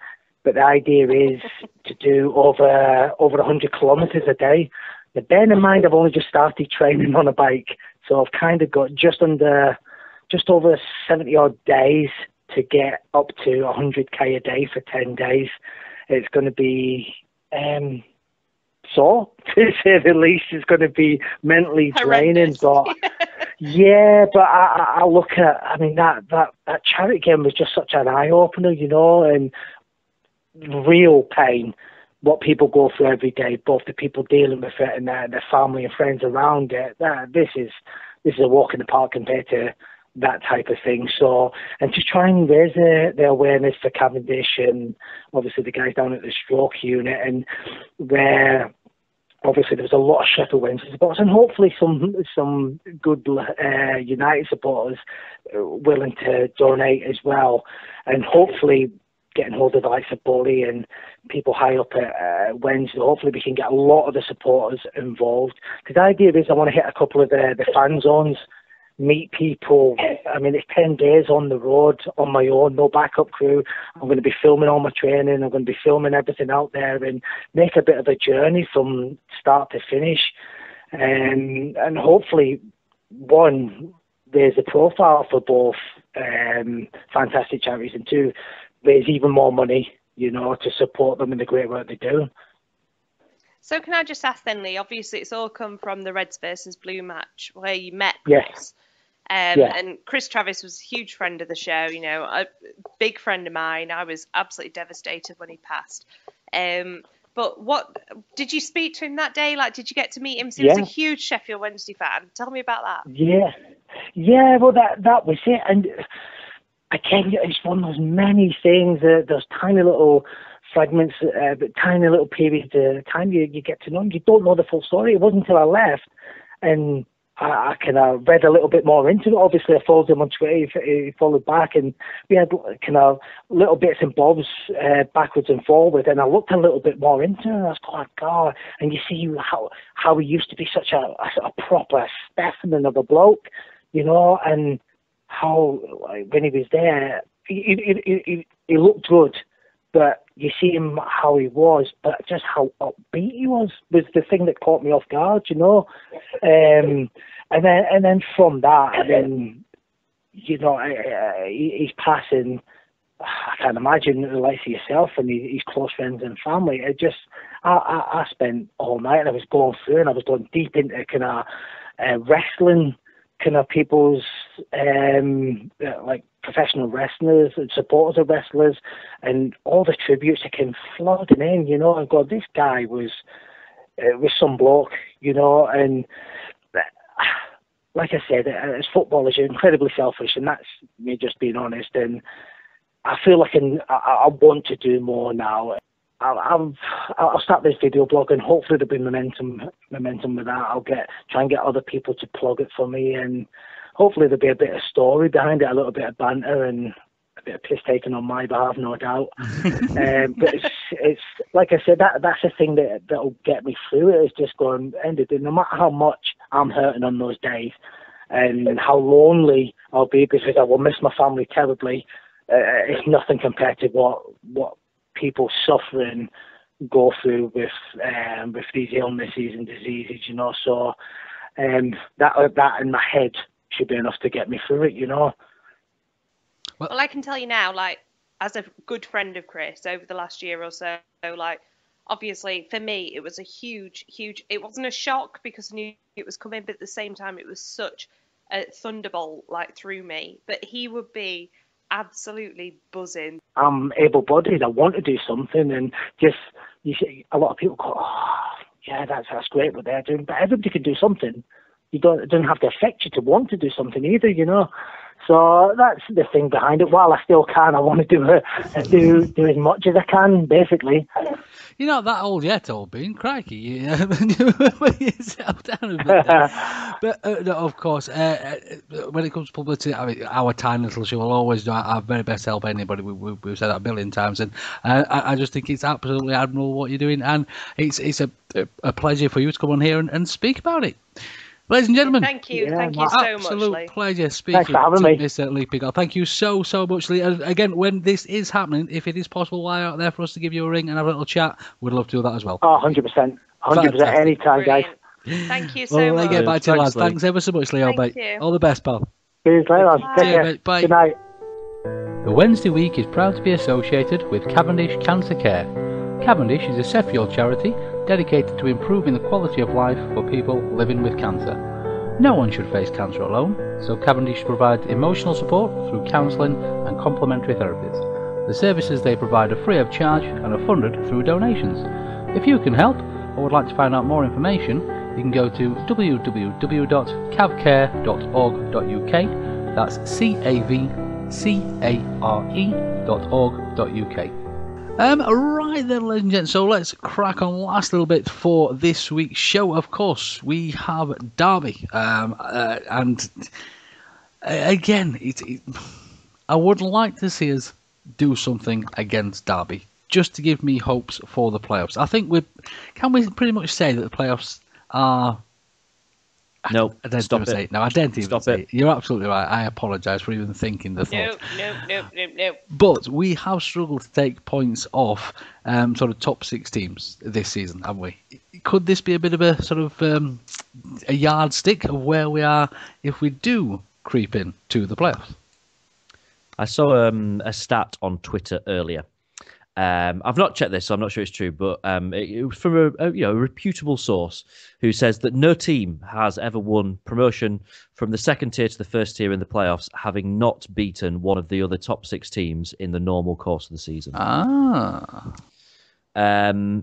But the idea is to do over 100 kilometres a day. Now, bearing in mind, I've only just started training on a bike, so I've kind of got just over 70 odd days to get up to 100k a day for 10 days. It's going to be so, to say the least. It's going to be mentally draining, but yeah, but I look at, I mean, that charity game was just such an eye opener, you know, and real pain, what people go through every day, both the people dealing with it and their family and friends around it. This is a walk in the park compared to that type of thing. So, and just try and raise the awareness for Cavendish and obviously the guys down at the stroke unit, and where obviously there was a lot of Sheffield Wednesday supporters and hopefully some good United supporters willing to donate as well, and hopefully getting hold of the likes of Bully and people high up at Wednesday. Hopefully we can get a lot of the supporters involved, because the idea is I want to hit a couple of the fan zones, meet people. I mean, it's 10 days on the road on my own, no backup crew. I'm going to be filming all my training. I'm going to be filming everything out there and make a bit of a journey from start to finish. And hopefully, one, there's a profile for both fantastic charities, and two, there's even more money, you know, to support them in the great work they do. So can I just ask then, Lee, obviously it's all come from the Reds versus Blue match where you met Chris. And Chris Travis was a huge friend of the show, you know, a big friend of mine. I was absolutely devastated when he passed. But what did you speak to him that day? Like, did you get to meet him? So he was a huge Sheffield Wednesday fan. Tell me about that. Yeah. Well, that was it. And again, it's one of those many things. Those tiny little fragments, tiny little periods of time you get to know him. You don't know the full story. It wasn't until I left and I kind of read a little bit more into it. Obviously, I followed him on Twitter. He followed back, and we had kind of little bits and bobs backwards and forward. And I looked a little bit more into it, and I was like, God. And you see how he used to be such a proper specimen of a bloke, you know, and how when he was there, he looked good. But you see him how he was, but just how upbeat he was the thing that caught me off guard, you know. And then from that, and then, you know, he's passing. I can't imagine the likes of yourself and his close friends and family. It just, I spent all night and I was going through and I was going deep into kind of wrestling, kind of people's like professional wrestlers and supporters of wrestlers, and all the tributes that came flooding in, you know. And God, this guy was some bloke, you know. And like I said, as footballers, you're incredibly selfish, and that's me just being honest. And I feel like I want to do more now. I'll start this video blog, and hopefully there'll be momentum with that. I'll try and get other people to plug it for me, and hopefully there'll be a bit of story behind it, a little bit of banter, and a bit of piss taken on my behalf, no doubt. But it's like I said, that's the thing that'll get me through it. Is just going, no matter how much I'm hurting on those days, and how lonely I'll be because I will miss my family terribly. It's nothing compared to what people suffering go through with these illnesses and diseases, you know. So that in my head should be enough to get me through it, you know. Well, I can tell you now, like, as a good friend of Chris over the last year or so, like, obviously for me it was a huge, it wasn't a shock because I knew it was coming, but at the same time it was such a thunderbolt like through me. But he would be absolutely buzzing. I'm able-bodied. I want to do something, and just you see a lot of people go, "Oh, yeah, that's great what they're doing," but everybody can do something. It doesn't have to affect you to want to do something either, you know. So that's the thing behind it. While I still can, I want to do as much as I can, basically. You're not that old yet, old bean. Crikey, you settle down a bit there. But no, of course, when it comes to publicity, I mean, our tiny little show will always do our very best to help anybody. We've said that a billion times, and I just think it's absolutely admirable what you're doing, and it's a pleasure for you to come on here and speak about it. Ladies and gentlemen, thank you so much, absolute Lee. pleasure speaking Thanks for having to me. Mr. Lee Peacock. Thank you so much, Lee. Again, when this is happening, if it is possible while you're out there for us to give you a ring and have a little chat, we'd love to do that as well. Oh, 100%. 100% anytime, guys. Brilliant. Thank you so much. Get back to you, lads. Lee. Thanks ever so much, Leo, Thank mate. you. All the best, pal. Cheers, later. Take See you, care. mate. Bye. Good night. The Wednesday week is proud to be associated with Cavendish Cancer Care. Cavendish is a Sheffield charity dedicated to improving the quality of life for people living with cancer. No one should face cancer alone, so Cavendish provides emotional support through counselling and complementary therapies. The services they provide are free of charge and are funded through donations. If you can help or would like to find out more information, you can go to www.cavcare.org.uk. That's CAVCARE.org.uk. Right then, ladies and gents, so let's crack on last little bit for this week's show. Of course, we have Derby, and again, I would like to see us do something against Derby, just to give me hopes for the playoffs. I think can we pretty much say that the playoffs are... No, I don't stop even say it. it. No, I don't even Stop say it. it. You're absolutely right. I apologise for even thinking the thought. No. But we have struggled to take points off sort of top six teams this season, haven't we? Could this be a bit of a sort of a yardstick of where we are if we do creep in to the playoffs? I saw a stat on Twitter earlier. I've not checked this, so I'm not sure it's true, but it was from a reputable source who says that no team has ever won promotion from the second tier to the first tier in the playoffs, having not beaten one of the other top six teams in the normal course of the season.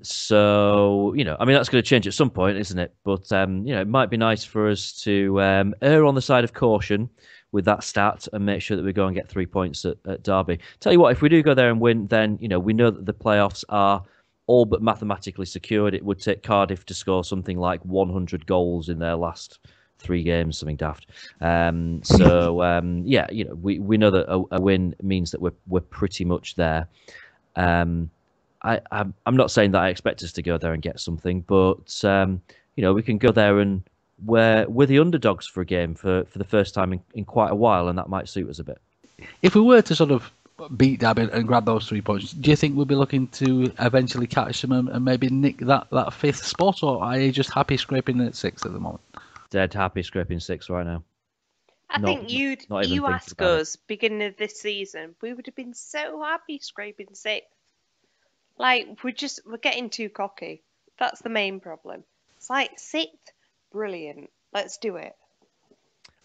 So, I mean, that's going to change at some point, isn't it? But, it might be nice for us to err on the side of caution with that stat and make sure that we go and get 3 points at Derby. Tell you what, if we do go there and win, then, we know that the playoffs are all but mathematically secured. It would take Cardiff to score something like 100 goals in their last 3 games, something daft. We know that a win means that we're pretty much there. I'm not saying that I expect us to go there and get something, but we can go there and we're the underdogs for a game for the first time in quite a while, and that might suit us a bit. If we were to sort of beat Derby and grab those 3 points, do you think we'll be looking to eventually catch them and maybe nick that 5th spot, or are you just happy scraping at 6th at the moment? Dead happy scraping 6 right now. I think you ask us beginning of this season, we would have been so happy scraping 6th. Like, we're getting too cocky. That's the main problem. It's like 6th, brilliant. Let's do it.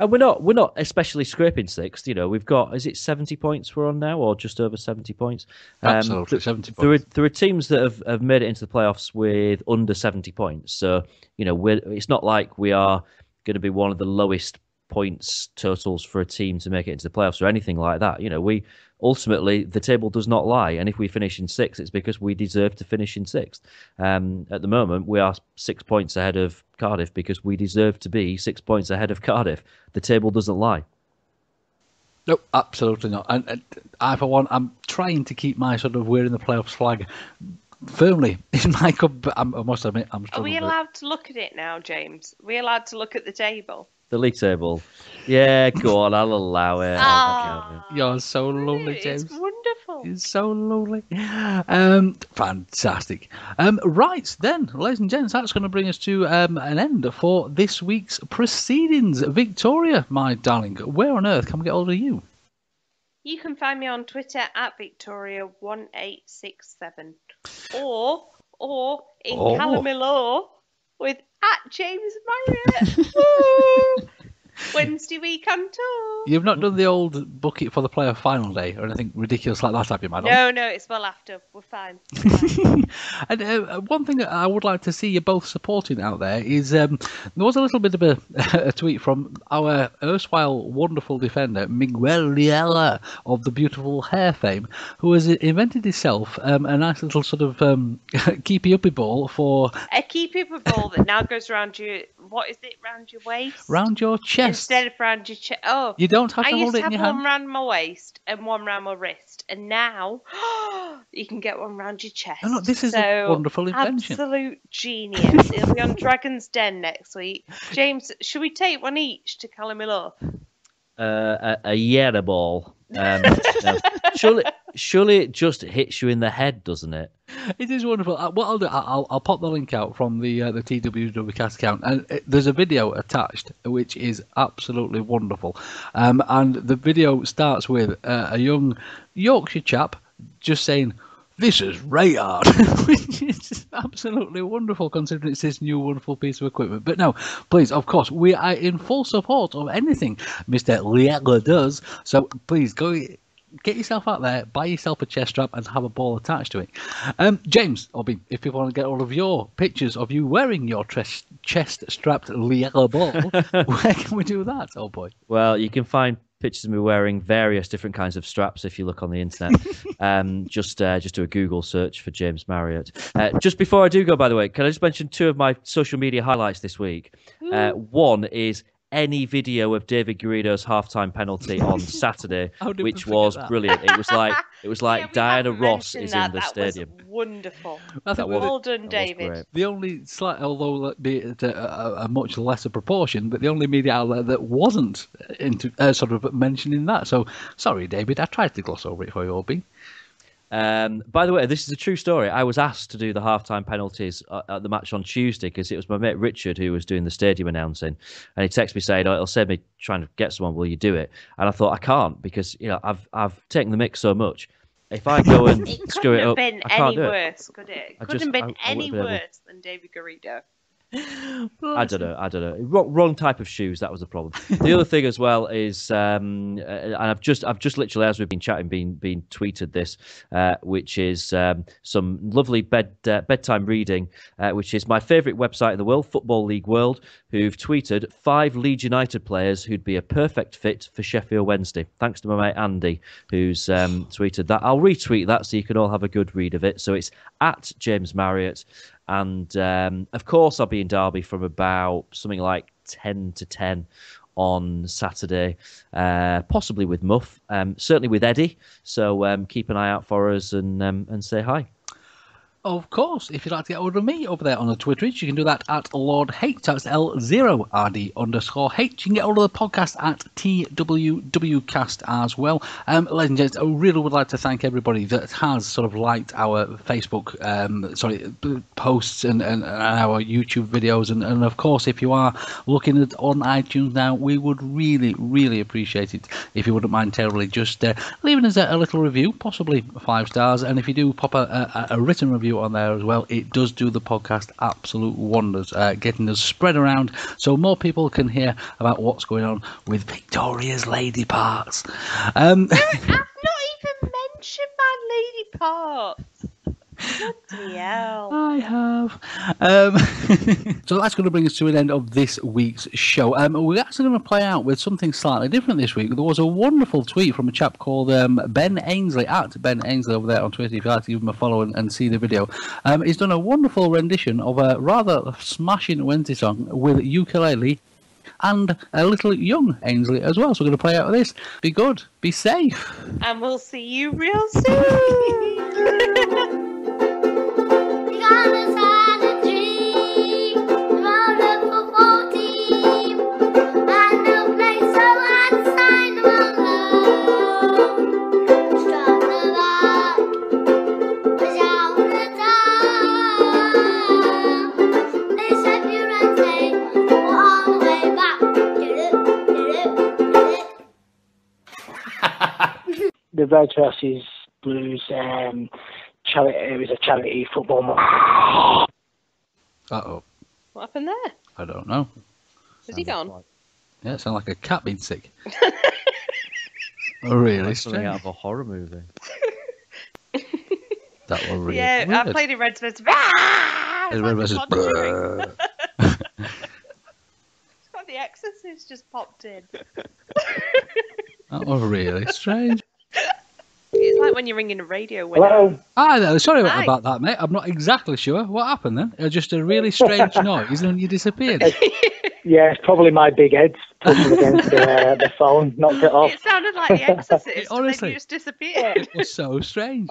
And we're not especially scraping 6th. We've got, is it 70 points we're on now, or just over 70 points? Absolutely, 70 points. There are teams that have made it into the playoffs with under 70 points. So, it's not like we are going to be one of the lowest points totals for a team to make it into the playoffs or anything like that. We ultimately, the table does not lie, and if we finish in 6th, it's because we deserve to finish in 6th. At the moment, we are 6 points ahead of Cardiff because we deserve to be 6 points ahead of Cardiff. The table doesn't lie. No, absolutely not. And I, for one, I'm trying to keep my sort of wearing the playoffs flag firmly in my cup, but I must admit, I'm struggling. Are we allowed to look at it now, James? Are we allowed to look at the table? The league table. Yeah, go on, I'll allow it. You're so lovely, James. It's wonderful. It's so lovely. Fantastic. Right, then, ladies and gents, that's going to bring us to an end for this week's proceedings. Victoria, my darling, where on earth can we get hold of you? You can find me on Twitter at Victoria1867 or in Calamilor with @James Marriott. Wednesday week on tour. You've not done the old bucket for the player final day or anything ridiculous like that, have you, madam? No, it's well after. We're fine. And one thing that I would like to see you both supporting out there is there was a little bit of a tweet from our erstwhile wonderful defender, Miguel Lleras of the beautiful hair fame, who has invented himself a nice little sort of keepy-uppy ball for... A keepy-uppy ball that now goes around your... What is it? Round your waist? Round your chest. Instead of round your chest. Oh. You don't have to hold it in your hand. I used to have one round my waist and one round my wrist. And now you can get one round your chest. Oh, look, this is a wonderful invention. Absolute genius. It'll be on Dragon's Den next week. James, should we take one each to call him love? A Lleras ball. No. Surely it just hits you in the head, doesn't it? It is wonderful. What I'll do, I'll pop the link out from the TWWcast account, and there's a video attached which is absolutely wonderful. And the video starts with a young Yorkshire chap just saying, "This is radar," which is absolutely wonderful considering it's this new wonderful piece of equipment. But no, please, of course, we are in full support of anything Mr. Lleras does. So please go get yourself out there, buy yourself a chest strap and have a ball attached to it. James, if people want to get all of your pictures of you wearing your chest-strapped Lleras ball, where can we do that, old boy? Well, you can find pictures of me wearing various different kinds of straps if you look on the internet. Just do a Google search for James Marriott. Just before I do go, by the way, can I just mention two of my social media highlights this week? One is any video of David Garrido's halftime penalty on Saturday, which was brilliant. It was like Diana Ross is in the stadium. Was wonderful. Well done, David. The only slight, although be it a much lesser proportion, but the only media outlet that wasn't into sort of mentioning that. So sorry, David, I tried to gloss over it for you, Obi. By the way, this is a true story. I was asked to do the halftime penalties at the match on Tuesday because it was my mate Richard who was doing the stadium announcing, and he texted me saying, "Oh, it'll save me trying to get someone. Will you do it?" And I thought, I can't, because I've taken the mic so much. If I go and screw it up, I can't do it. Could it? It couldn't have been any worse than David Garrido. I don't know. Wrong type of shoes. That was the problem. The other thing as well is, and I've just literally, as we've been chatting, been tweeted this, which is some lovely bedtime reading, which is my favourite website in the world, Football League World, who've tweeted 5 Leeds United players who'd be a perfect fit for Sheffield Wednesday. Thanks to my mate Andy, who's tweeted that. I'll retweet that so you can all have a good read of it. So it's at James Marriott. And, of course, I'll be in Derby from about something like 10 to 10 on Saturday, possibly with Muff, certainly with Eddie. So keep an eye out for us and say hi. Of course, if you'd like to get hold of me over there on the Twitter, you can do that at Lord H. That's L0RD_H. You can get hold of the podcast at TWWcast as well. Ladies and gents, I really would like to thank everybody that has sort of liked our Facebook posts and our YouTube videos. And of course, if you are looking at on iTunes now, we would really, really appreciate it if you wouldn't mind terribly just leaving us a little review, possibly 5 stars. And if you do pop a written review on there as well, it does do the podcast absolute wonders, getting us spread around so more people can hear about what's going on with Victoria's lady parts. I've not even mentioned my lady parts. Bloody hell. I have. So that's going to bring us to an end of this week's show. We're actually going to play out with something slightly different this week. There was a wonderful tweet from a chap called Ben Ainsley, at Ben Ainsley over there on Twitter, if you'd like to give him a follow and see the video. He's done a wonderful rendition of a rather smashing Wednesday song with ukulele and a little young Ainsley as well. So we're going to play out of this. Be good, be safe. And we'll see you real soon. The Red versus Blues charity. It was a charity football match. Uh-oh. What happened there? I don't know. Has he gone? Yeah, it sounds like a cat being sick. Oh, really Like something strange. out of a horror movie. That was really Yeah, weird. I played in Red vs. Red versus It's got The Exorcist just popped in. That was really strange. It's like when you're ringing a radio winner. Hello. Hi there. Sorry Hi. about that, mate. I'm not exactly sure what happened then. It was just a really strange noise, and you disappeared. Yeah, it's probably my big head pushing against the phone, knocked it off. It sounded like The Exorcist, Honestly. and then you just disappeared. It was so strange.